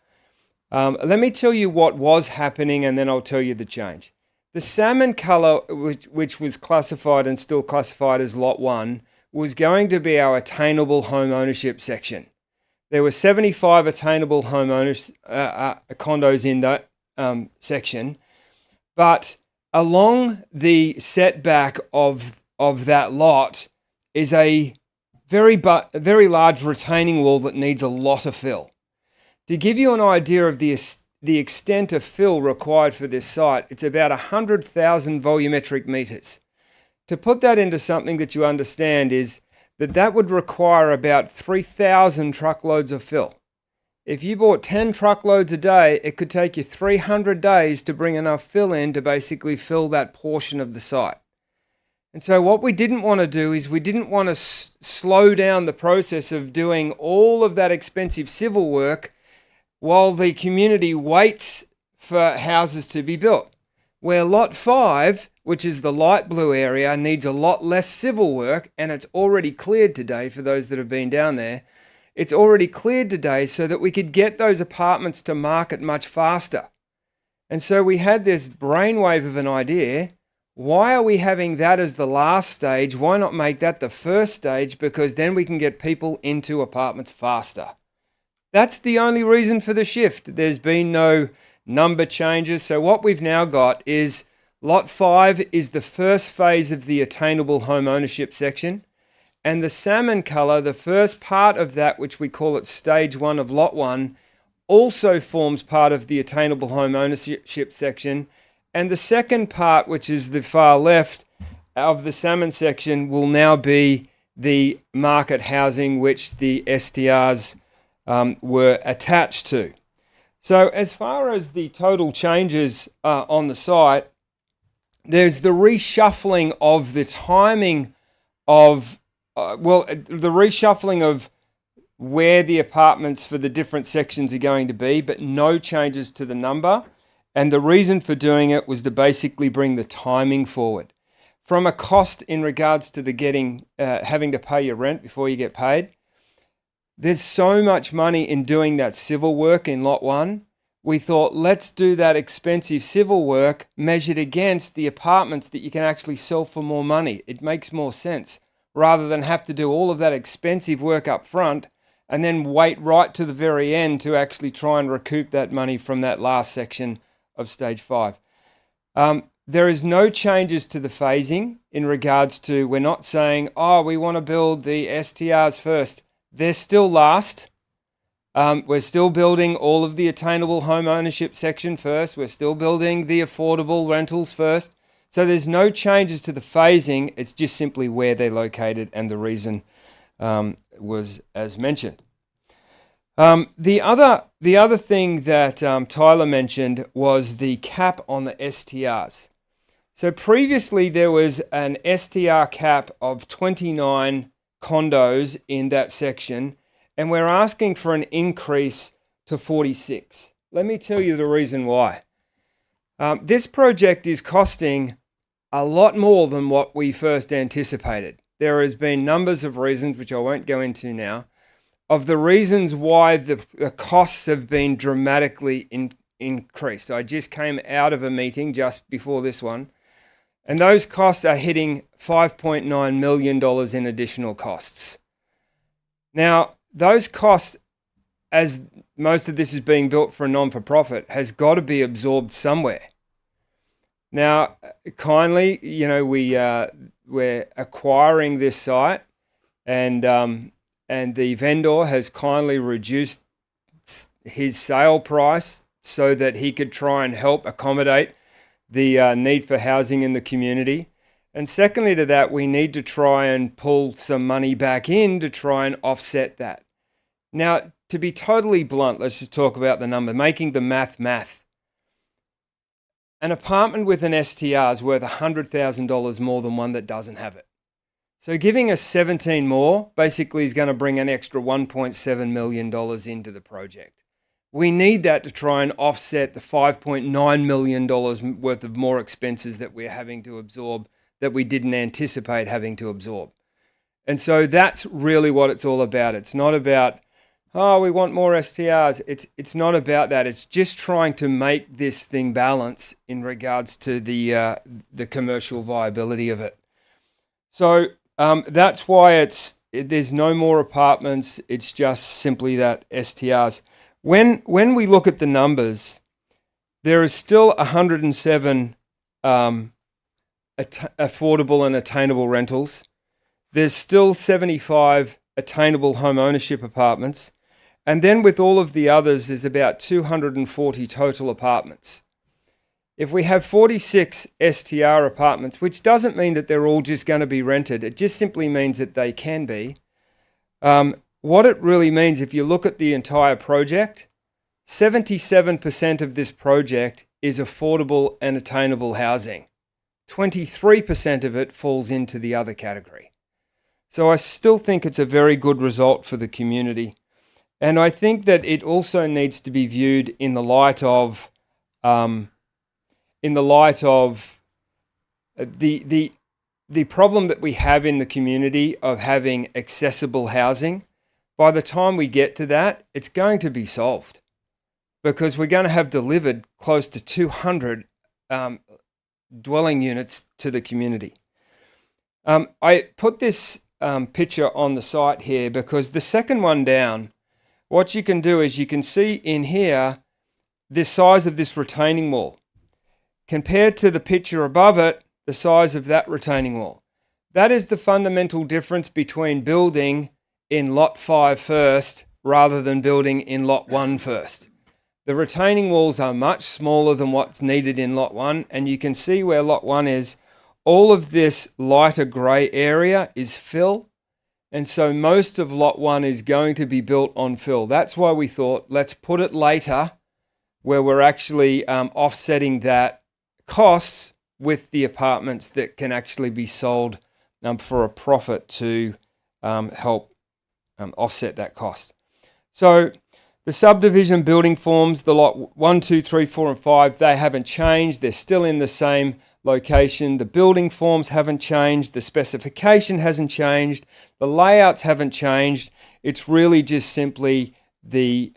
Let me tell you what was happening, and then I'll tell you the change. The salmon colour, which was classified and still classified as Lot 1, was going to be our attainable home ownership section. There were 75 attainable home owners, condos in that section, but along the setback of that lot is a very large retaining wall that needs a lot of fill. To give you an idea of the extent of fill required for this site, it's about 100,000 volumetric meters. To put that into something that you understand is that would require about 3,000 truckloads of fill. If you bought 10 truckloads a day, it could take you 300 days to bring enough fill in to basically fill that portion of the site. And so what we didn't want to do is we didn't want to slow down the process of doing all of that expensive civil work while the community waits for houses to be built. Where Lot 5, which is the light blue area, needs a lot less civil work, and it's already cleared today for those that have been down there. It's already cleared today so that we could get those apartments to market much faster. And so we had this brainwave of an idea. Why are we having that as the last stage? Why not make that the first stage? Because then we can get people into apartments faster. That's the only reason for the shift. There's been no number changes. So what we've now got is Lot 5 is the first phase of the attainable home ownership section. And the salmon colour, the first part of that, which we call it stage 1 of Lot 1, also forms part of the attainable home ownership section. And the second part, which is the far left of the salmon section, will now be the market housing, which the STRs were attached to. So as far as the total changes on the site, there's the reshuffling of the timing of the reshuffling of where the apartments for the different sections are going to be, but no changes to the number. And the reason for doing it was to basically bring the timing forward. From a cost in regards to the having to pay your rent before you get paid, there's so much money in doing that civil work in Lot 1. We thought, let's do that expensive civil work measured against the apartments that you can actually sell for more money. It makes more sense, rather than have to do all of that expensive work up front and then wait right to the very end to actually try and recoup that money from that last section of stage 5. There is no changes to the phasing in regards to, we're not saying, we want to build the STRs first. They're still last. We're still building all of the attainable home ownership section first. We're still building the affordable rentals first. So there's no changes to the phasing. It's just simply where they're located, and the reason was as mentioned. The other thing that Tyler mentioned was the cap on the STRs. So previously there was an STR cap of 29 condos in that section, and we're asking for an increase to 46. Let me tell you the reason why. This project is costing a lot more than what we first anticipated. there has been numbers of reasons, which I won't go into now, of the reasons why the costs have been dramatically increased. I just came out of a meeting just before this one, and those costs are hitting $5.9 million in additional costs. Now, those costs, as most of this is being built for a non-for-profit, has got to be absorbed somewhere. Now, kindly, we're acquiring this site, and the vendor has kindly reduced his sale price so that he could try and help accommodate the need for housing in the community. And secondly to that, we need to try and pull some money back in to try and offset that. Now, to be totally blunt, let's just talk about the number, making the math. An apartment with an STR is worth $100,000 more than one that doesn't have it. So giving us 17 more basically is going to bring an extra $1.7 million into the project. We need that to try and offset the $5.9 million worth of more expenses that we're having to absorb that we didn't anticipate having to absorb. And so that's really what it's all about. It's not about, oh, we want more STRs. It's not about that. It's just trying to make this thing balance in regards to the commercial viability of it. So that's why there's no more apartments. It's just simply that STRs. When we look at the numbers, there is still 107 affordable and attainable rentals. There's still 75 attainable home ownership apartments. And then with all of the others, there's about 240 total apartments. If we have 46 STR apartments, which doesn't mean that they're all just going to be rented, it just simply means that they can be. What it really means, if you look at the entire project, 77% of this project is affordable and attainable housing. 23% of it falls into the other category. So I still think it's a very good result for the community. And I think that it also needs to be viewed in the light of the problem that we have in the community of having accessible housing. By the time we get to that, it's going to be solved, because we're going to have delivered close to 200 dwelling units to the community. I put this picture on the site here because the second one down, what you can do is you can see in here the size of this retaining wall compared to the picture above it, the size of that retaining wall. That is the fundamental difference between building in Lot 5 first rather than building in Lot 1 first. The retaining walls are much smaller than what's needed in Lot 1, and you can see where Lot 1 is. All of this lighter grey area is fill, and so most of Lot 1 is going to be built on fill. That's why we thought, let's put it later where we're actually offsetting that costs with the apartments that can actually be sold for a profit to help offset that cost. So the subdivision building forms, the lot 1, 2, 3, 4, and 5, they haven't changed. They're still in the same location. The building forms haven't changed. The specification hasn't changed. The layouts haven't changed. It's really just simply the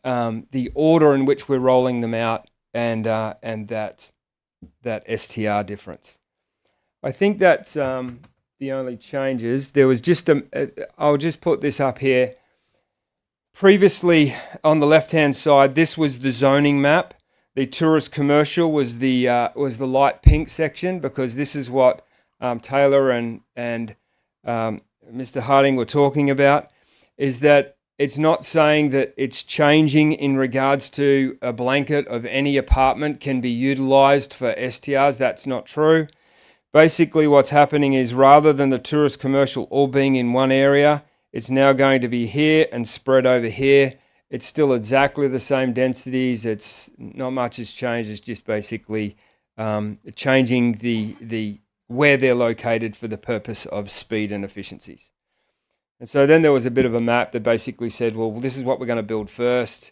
order in which we're rolling them out and that STR difference. I think that's the only changes. There was just I'll just put this up here. Previously, on the left-hand side, this was the zoning map. The tourist commercial was the light pink section, because this is what Taylor and Mr. Harding were talking about, is that it's not saying that it's changing in regards to a blanket of any apartment can be utilized for STRs. That's not true. Basically, what's happening is rather than the tourist commercial all being in one area, it's now going to be here and spread over here. It's still exactly the same densities. It's not much has changed. It's just basically changing the where they're located for the purpose of speed and efficiencies. And so then there was a bit of a map that basically said, well, this is what we're going to build first.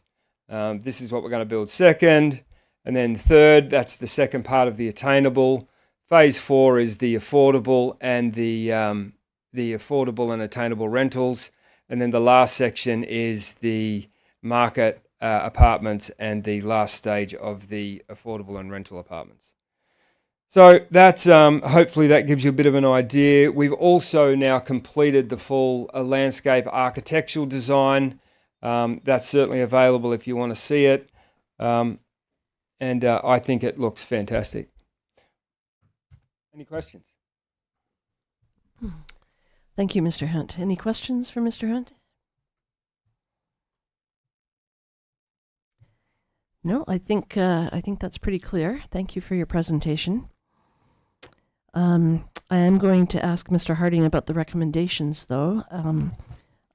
This is what we're going to build second. And then third, that's the second part of the attainable. Phase 4 is the affordable and the the affordable and attainable rentals. And then the last section is the market apartments and the last stage of the affordable and rental apartments. So that's hopefully that gives you a bit of an idea. We've also now completed the full landscape architectural design. That's certainly available if you want to see it. And I think it looks fantastic. Any questions? Thank you, Mr. Hunt. Any questions for Mr. Hunt? No, I think that's pretty clear. Thank you for your presentation. I am going to ask Mr. Harding about the recommendations, though.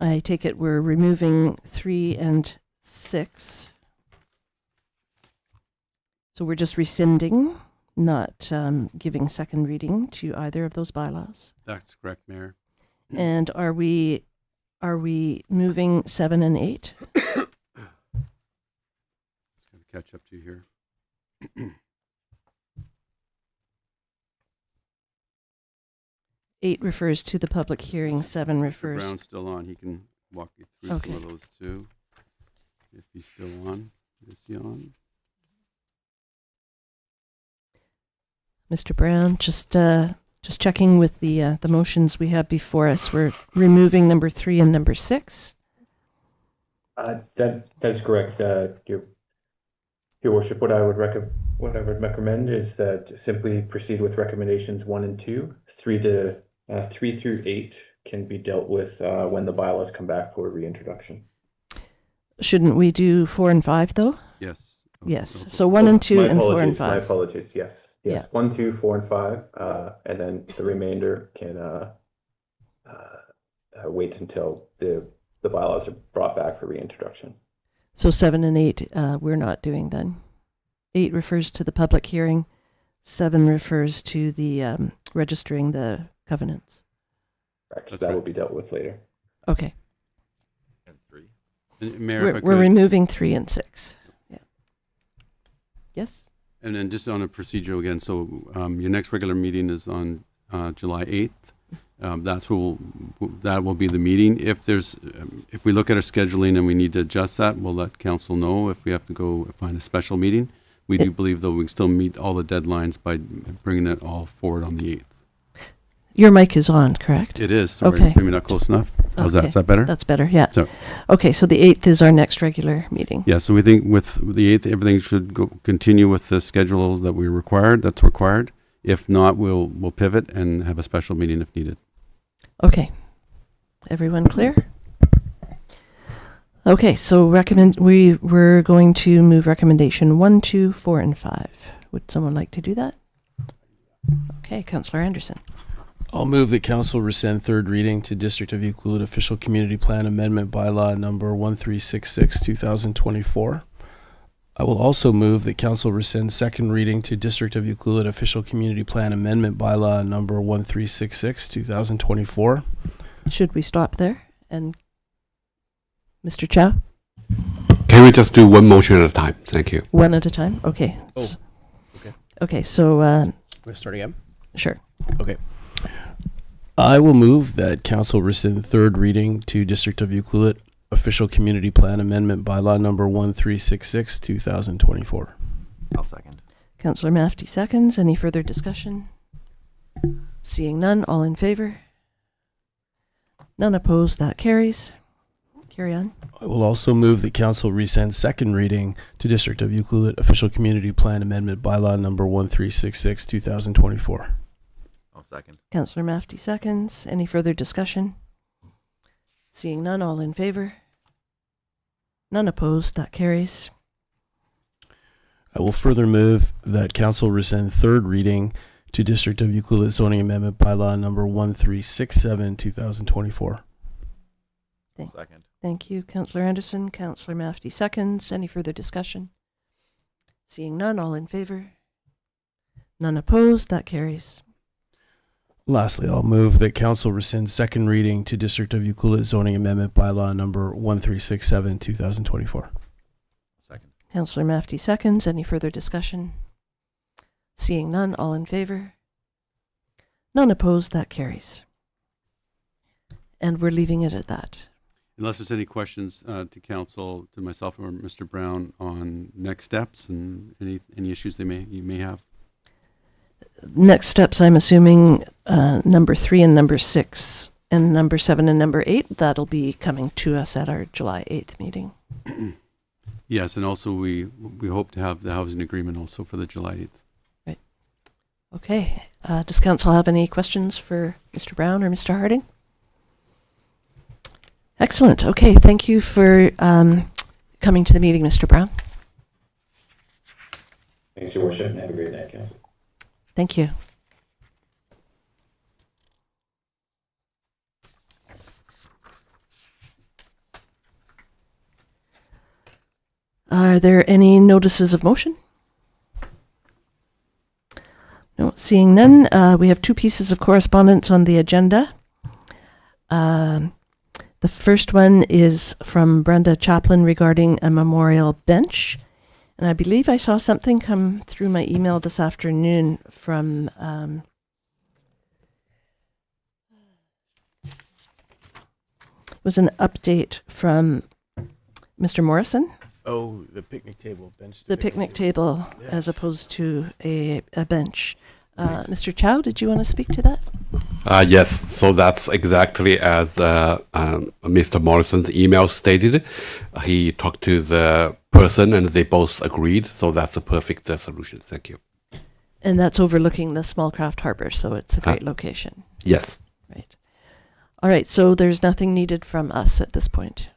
I take it we're removing 3 and 6. So we're just rescinding, not giving second reading to either of those bylaws. That's correct, Mayor. And are we moving 7 and 8? Just going to catch up to you here. 8 refers to the public hearing, 7 Mr. refers... Brown's still on. He can walk you through Okay. some of those too. If he's still on. Is he on? Mr. Brown, just checking with the motions we have before us. We're removing number 3 and number 6. That is correct. Your Worship, what I would recommend is that simply proceed with recommendations 1 and 2. 3 through 8 can be dealt with when the bylaws come back for reintroduction. Shouldn't we do 4 and 5, though? Yes. Yes. So 1 and 2 My and 4 and apologies, 5. My apologies. Yes. Yeah. 1, 2, 4, and 5, and then the remainder can wait until the bylaws are brought back for reintroduction. So 7 and 8 we're not doing then. 8 refers to the public hearing. 7 refers to the registering the covenants. Correct. That's That right. will be dealt with later. Okay. And 3. Mayor, if I We're could, removing 3 and 6. Yeah. Yes? and then just on a procedural again, so your next regular meeting is on July 8th. That will be the meeting. If we look at our scheduling and we need to adjust that, we'll let council know. If we have to go find a special meeting, we do believe though we can still meet all the deadlines by bringing it all forward on the 8th. Your mic is on, correct? It is. Sorry, Okay. maybe not close enough. How's that? Okay. Is that better? That's better, yeah. So- Okay, so the 8th is our next regular meeting. Yeah, so we think with the 8th, everything should continue with the schedules that we required. That's required. If not, we'll pivot and have a special meeting if needed. Okay. Everyone clear? Okay, so we're going to move recommendation 1, 2, 4, and 5. Would someone like to do that? Okay, Councillor Anderson. I'll move that council rescind third reading to District of Euclid Official Community Plan Amendment Bylaw number 1366, 2024. I will also move that council rescind second reading to District of Euclid Official Community Plan Amendment Bylaw number 1366, 2024. Should we stop there? And Mr. Chow? Can we just do one motion at a time? Thank you. One at a time? Okay. Okay. Okay, so, Let's start again. sure. Okay. I will move that council rescind third reading to District of Euclid Official Community Plan Amendment Bylaw number 1366, 2024. I'll second. Councillor Mafty seconds. Any further discussion? Seeing none, all in favor? None opposed, that carries. Carry on. I will also move that council rescind second reading to District of Euclid Official Community Plan Amendment Bylaw number 1366, 2024. I'll second. Councillor Mafty seconds. Any further discussion? Seeing none, all in favor? None opposed, that carries. I will further move that council rescind third reading to District of Euclid Zoning Amendment Bylaw number 1367, 2024. Thank- Second. Thank you, Councillor Anderson. Councillor Mafty seconds. Any further discussion? Seeing none, all in favor? None opposed, that carries. Lastly, I'll move that council rescind second reading to District of Euclid Zoning Amendment Bylaw number 1367, 2024. Second. Councillor Mafty seconds. Any further discussion? Seeing none, all in favor? None opposed, that carries. And we're leaving it at that. Unless there's any questions to council, to myself or Mr. Brown on next steps and any issues you may have. Next steps, I'm assuming number 3 and number 6 and number 7 and number 8, that'll be coming to us at our July 8th meeting. Yes, and also we hope to have the housing agreement also for the July 8th. Right. Okay. Does council have any questions for Mr. Brown or Mr. Harding? Excellent. Okay. Thank you for coming to the meeting, Mr. Brown. Thanks, Your Worship, and have a great night, Council. Thank you. Are there any notices of motion? No, seeing none. We have 2 pieces of correspondence on the agenda. The first one is from Brenda Chaplin regarding a memorial bench. And I believe I saw something come through my email this afternoon from was an update from Mr. Morrison. Oh, the picnic table bench. The picnic table, as Yes. opposed to a bench. Mr. Chow, did you want to speak to that? Yes, so that's exactly as Mr. Morrison's email stated. He talked to the person and they both agreed, so that's a perfect solution. Thank you. And that's overlooking the Smallcraft Harbor, so it's a great location. Yes. Right. All right, so there's nothing needed from us at this point.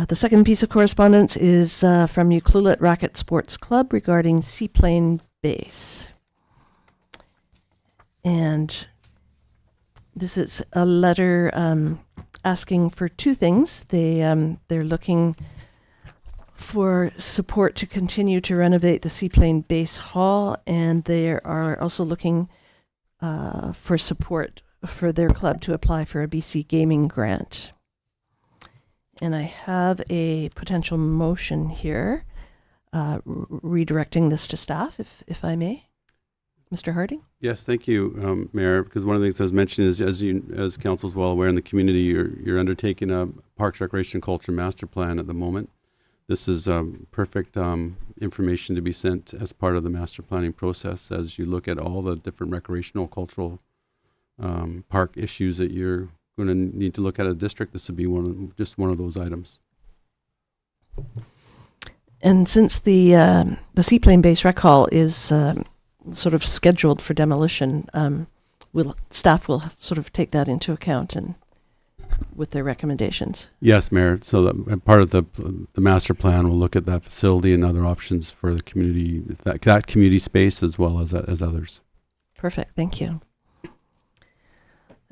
The second piece of correspondence is from Ucluelet Racket Sports Club regarding Seaplane Base. And this is a letter asking for 2 things. They're looking for support to continue to renovate the Seaplane Base Hall, and they are also looking for support for their club to apply for a BC Gaming grant. And I have a potential motion here, redirecting this to staff, if I may. Mr. Harding? Yes, thank you, Mayor. Because one of the things I was mentioning is, as council's well aware in the community, you're undertaking a Parks, Recreation, Culture Master Plan at the moment. This is perfect information to be sent as part of the master planning process as you look at all the different recreational, cultural park issues that you're going to need to look at a district. This would be just one of those items. And since the Seaplane Base Rec Hall is sort of scheduled for demolition, staff will sort of take that into account and with their recommendations. Yes, Mayor. So that part of the master plan will look at that facility and other options for the community, that community space as well as others. Perfect. Thank you.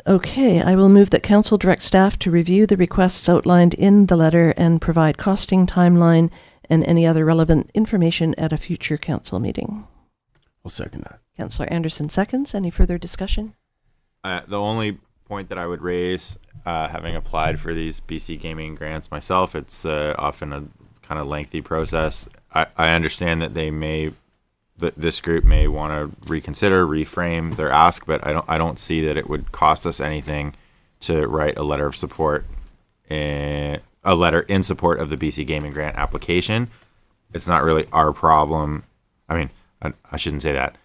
Okay, I will move that council direct staff to review the requests outlined in the letter and provide costing timeline and any other relevant information at a future council meeting. I'll second that. Councillor Anderson seconds. Any further discussion? The only point that I would raise, having applied for these BC Gaming grants myself, it's often a kind of lengthy process. I understand that this group may want to reconsider, reframe their ask, but I don't see that it would cost us anything to write a letter of support, a letter in support of the BC Gaming grant application. It's not really our problem. I mean, I shouldn't say that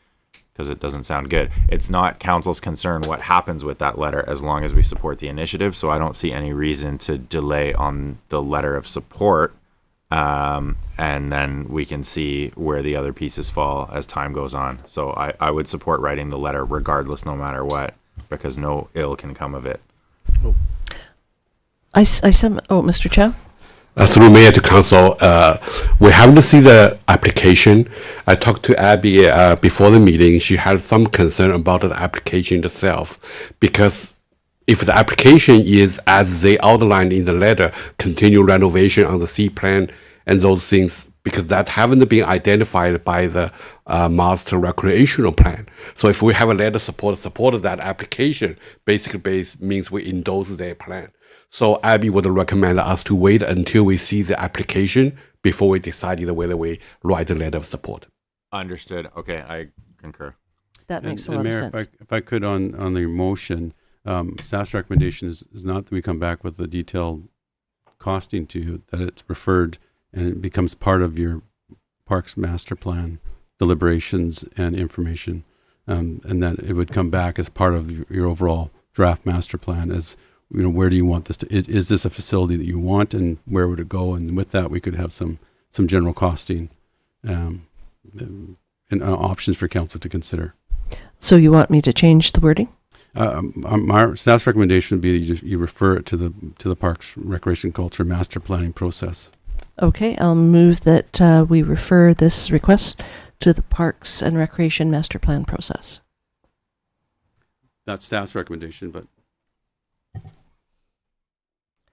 because it doesn't sound good. It's not council's concern what happens with that letter as long as we support the initiative. So I don't see any reason to delay on the letter of support. And then we can see where the other pieces fall as time goes on. So I would support writing the letter regardless, no matter what, because no ill can come of it. Mr. Chow? Through Mayor to Council, we haven't seen the application. I talked to Abby before the meeting. She had some concern about the application itself because if the application is, as they outlined in the letter, continue renovation on the C plan and those things, because that haven't been identified by the master recreational plan. So if we have a letter support that application, basically means we endorse their plan. So Abby would recommend us to wait until we see the application before we decide whether we write a letter of support. Understood. Okay, I concur. That makes a And lot Mayor, of sense. if I could on the motion, staff's recommendation is not that we come back with a detailed costing to you, that it's referred and it becomes part of your Parks Master Plan deliberations and information, and that it would come back as part of your overall draft master plan as, you know, where do you want this to, is this a facility that you want and where would it go? And with that, we could have some general costing and options for council to consider. So you want me to change the wording? My staff's recommendation would be that you refer it to the Parks, Recreation, Culture Master Planning process. Okay, I'll move that we refer this request to the Parks and Recreation Master Plan process. That's staff's recommendation, but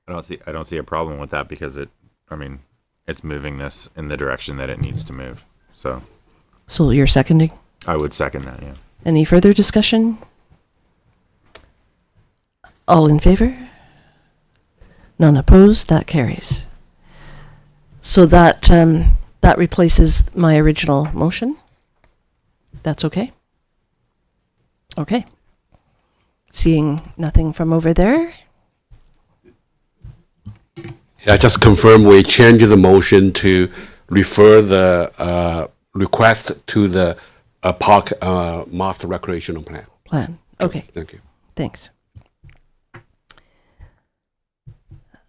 I don't see a problem with that because it's moving this in the direction that it needs to move. So you're seconding? I would second that, yeah. Any further discussion? All in favor? None opposed? That carries. So that that replaces my original motion. That's okay? Okay. Seeing nothing from over there. I just confirm we change the motion to refer the request to the park master recreational plan. Okay, Thank you. thanks.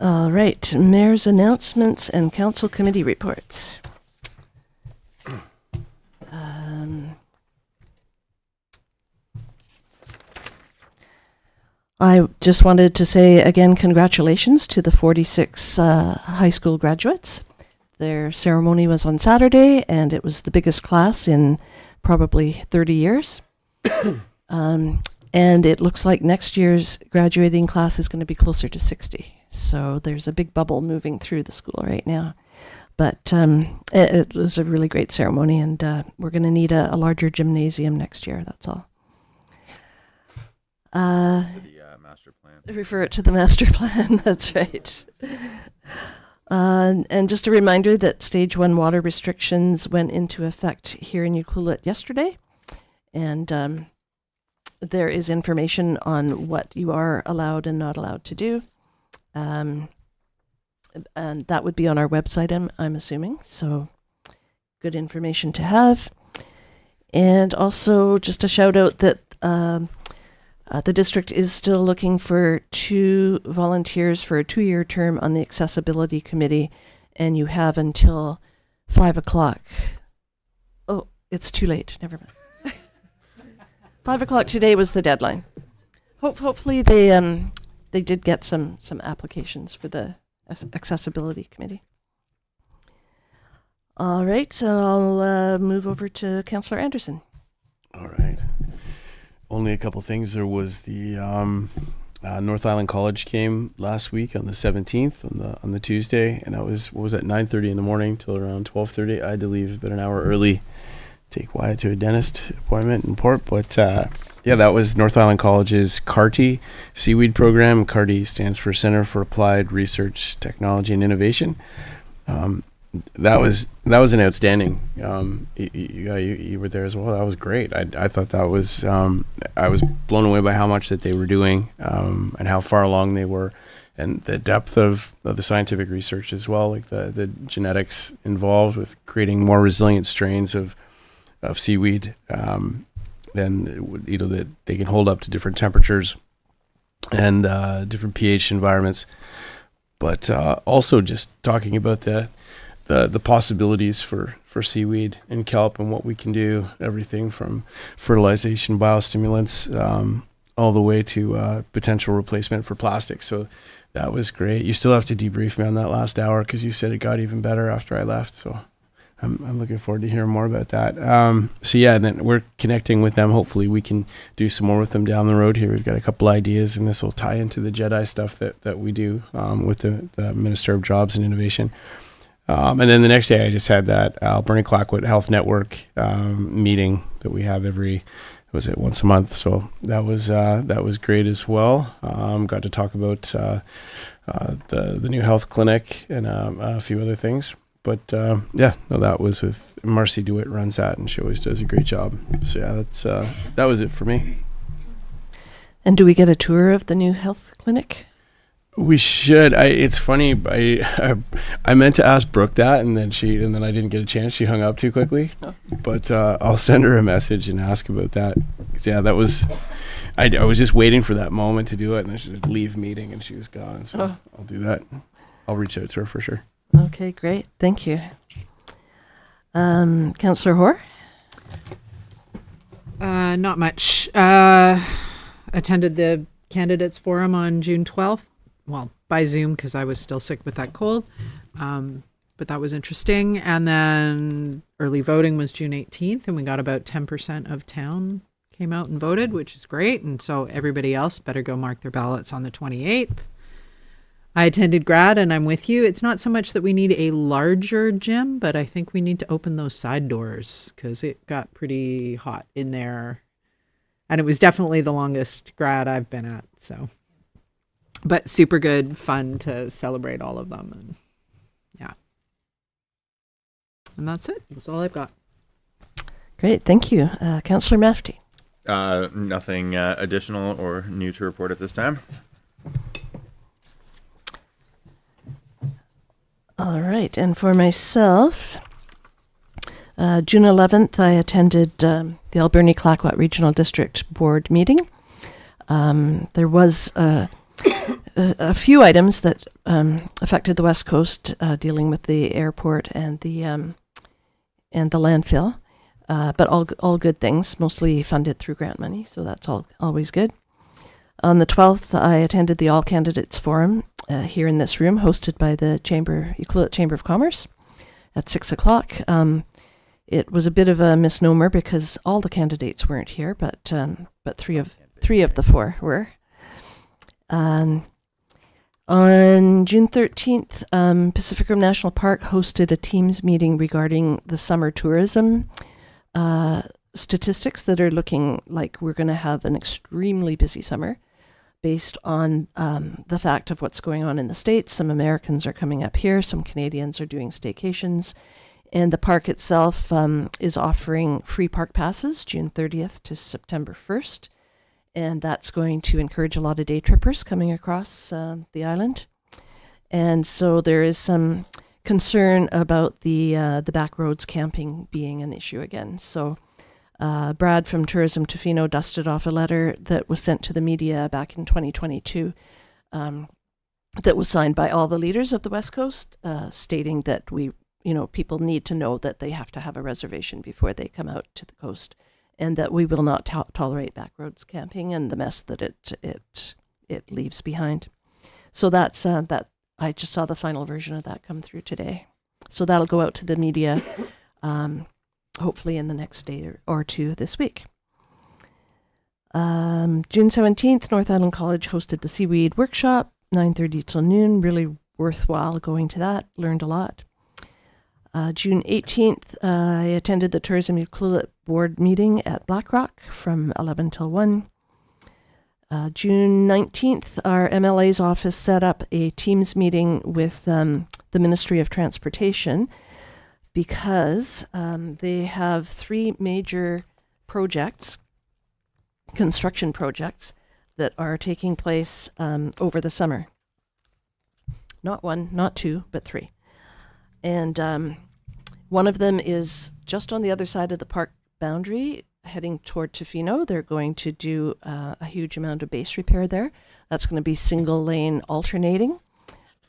All right, mayor's announcements and council committee reports. I just wanted to say again, congratulations to the 46 high school graduates. Their ceremony was on Saturday, and it was the biggest class in probably 30 years. And it looks like next year's graduating class is going to be closer to 60. So there's a big bubble moving through the school right now. But it was a really great ceremony, and we're going to need a larger gymnasium next year, that's all. The master plan. Refer it to the master plan, that's right. And just a reminder that stage 1 water restrictions went into effect here in Ucluelet yesterday. And there is information on what you are allowed and not allowed to do. And that would be on our website, I'm assuming. So good information to have. And also just a shout out that the district is still looking for 2 volunteers for a 2-year term on the accessibility committee, and you have until 5 o'clock. Oh, it's too late. Never mind. 5 o'clock today was the deadline. Hopefully they did get some applications for the accessibility committee. All right, so I'll move over to Councillor Anderson. All right. Only a couple things. There was the North Island College game last week on the 17th on the Tuesday, and that was 9:30 in the morning till around 12:30. I had to leave about an hour early, take Wyatt to a dentist appointment in Port. But yeah, that was North Island College's CARTI seaweed program. CARTI stands for Center for Applied Research, Technology, and Innovation. That was an outstanding. You were there as well. That was great. I thought that was. I was blown away by how much that they were doing, and how far along they were, and the depth of the scientific research as well, like the genetics involved with creating more resilient strains of seaweed, then that they can hold up to different temperatures and different pH environments. But also just talking about the possibilities for seaweed and kelp and what we can do, everything from fertilization, biostimulants, all the way to potential replacement for plastic. So that was great. You still have to debrief me on that last hour because you said it got even better after I left. So I'm looking forward to hearing more about that. So yeah, and then we're connecting with them. Hopefully we can do some more with them down the road here. We've got a couple ideas, and this will tie into the JEDI stuff that we do with the Minister of Jobs and Innovation. And then the next day, I just had that Alberni Clackwood Health Network meeting that we have once a month. So that was great as well. Got to talk about the new health clinic and a few other things. But yeah, no, that was with Marcy DeWitt runs that, and she always does a great job. So yeah, that was it for me. And do we get a tour of the new health clinic? We should. It's funny. I meant to ask Brooke that, and then I didn't get a chance. She hung up too quickly. Oh. But I'll send her a message and ask about that. 'Cause, yeah, that was. I was just waiting for that moment to do it, and then she just leave meeting, and she was gone. So I'll do that. I'll reach out to her for sure. Okay, great. Thank you. Councillor Hoare? Not much. Attended the candidates forum on June 12th. Well, by Zoom because I was still sick with that cold. But that was interesting. And then early voting was June 18th, and we got about 10% of town came out and voted, which is great. And so everybody else better go mark their ballots on the 28th. I attended grad, and I'm with you. It's not so much that we need a larger gym, but I think we need to open those side doors because it got pretty hot in there. And it was definitely the longest grad I've been at. So, but super good, fun to celebrate all of them. And yeah. And that's it. That's all I've got. Great, thank you. Councillor Mafty? Nothing additional or new to report at this time. All right, and for myself, June 11th, I attended the Alberni Clayoquot Regional District Board meeting. There was a few items that affected the West Coast, dealing with the airport and the landfill, but all good things, mostly funded through grant money, so that's always good. On the 12th, I attended the All Candidates Forum here in this room, hosted by the Ucluelet Chamber of Commerce at 6 o'clock. It was a bit of a misnomer because all the candidates weren't here, but three of the four were. On June 13th, Pacific Rim National Park hosted a Teams meeting regarding the summer tourism statistics that are looking like we're going to have an extremely busy summer based on the fact of what's going on in the States. Some Americans are coming up here, some Canadians are doing staycations, and the park itself is offering free park passes June 30th to September 1st, and that's going to encourage a lot of day trippers coming across the island. And so there is some concern about the back roads camping being an issue again. So Brad from Tourism Tofino dusted off a letter that was sent to the media back in 2022 that was signed by all the leaders of the West Coast, stating that people need to know that they have to have a reservation before they come out to the coast, and that we will not tolerate backroads camping and the mess that it leaves behind. So that's that. I just saw the final version of that come through today. So that'll go out to the media. Hopefully in the next day or two this week. June 17th, North Island College hosted the Seaweed Workshop, 9:30 till noon. Really worthwhile going to that. Learned a lot. June 18th, I attended the Tourism Ucluelet Board meeting at Blackrock from 11 till 1. June 19th, our MLA's office set up a Teams meeting with the Ministry of Transportation because they have three major construction projects that are taking place over the summer. Not one, not two, but three. And one of them is just on the other side of the park boundary, heading toward Tofino. They're going to do a huge amount of base repair there. That's going to be single lane alternating.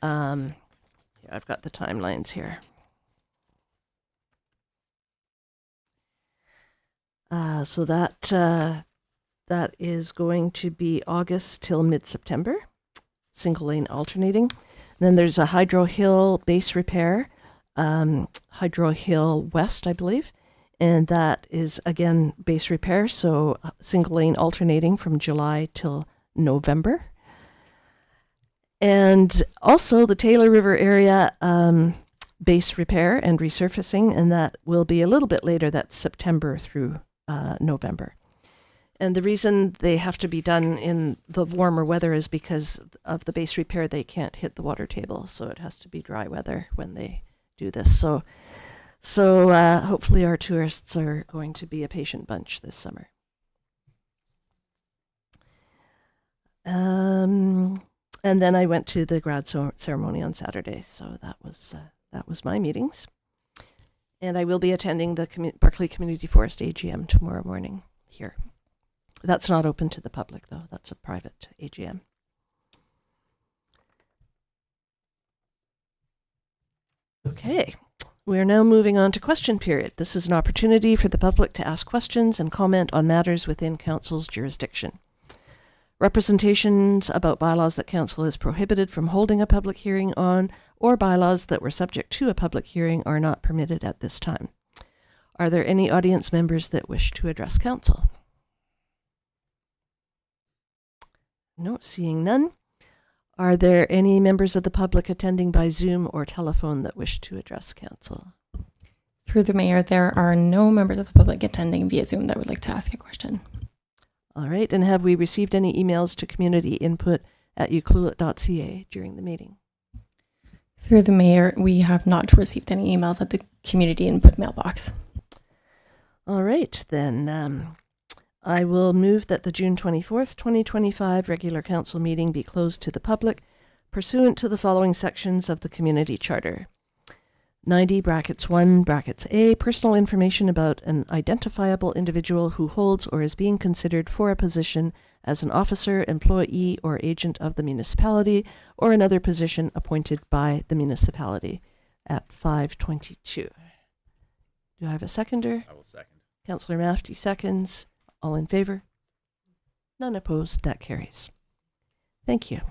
I've got the timelines here. So that is going to be August till mid-September, single lane alternating. And then there's a Hydro Hill base repair, Hydro Hill West, I believe. And that is, again, base repair, so single lane alternating from July till November. And also the Taylor River area base repair and resurfacing, and that will be a little bit later, that's September through November. And the reason they have to be done in the warmer weather is because of the base repair, they can't hit the water table, so it has to be dry weather when they do this. So hopefully our tourists are going to be a patient bunch this summer. And then I went to the grad ceremony on Saturday. So that was my meetings. And I will be attending the Berkeley Community Forest AGM tomorrow morning here. That's not open to the public, though. That's a private AGM. Okay, we are now moving on to question period. This is an opportunity for the public to ask questions and comment on matters within Council's jurisdiction. Representations about bylaws that Council is prohibited from holding a public hearing on, or bylaws that were subject to a public hearing, are not permitted at this time. Are there any audience members that wish to address Council? No, seeing none. Are there any members of the public attending by Zoom or telephone that wish to address Council? Through the mayor, there are no members of the public attending via Zoom that would like to ask a question. All right, and have we received any emails to communityinput@ucluelet.ca during the meeting? Through the mayor, we have not received any emails at the community input mailbox. All right, then I will move that the June 24th, 2025 regular council meeting be closed to the public pursuant to the following sections of the community charter. 90(1)(a), personal information about an identifiable individual who holds or is being considered for a position as an officer, employee, or agent of the municipality, or another position appointed by the municipality at 5:22. Do I have a seconder? I will second. Councillor Mafty seconds. All in favor? None opposed. That carries. Thank you.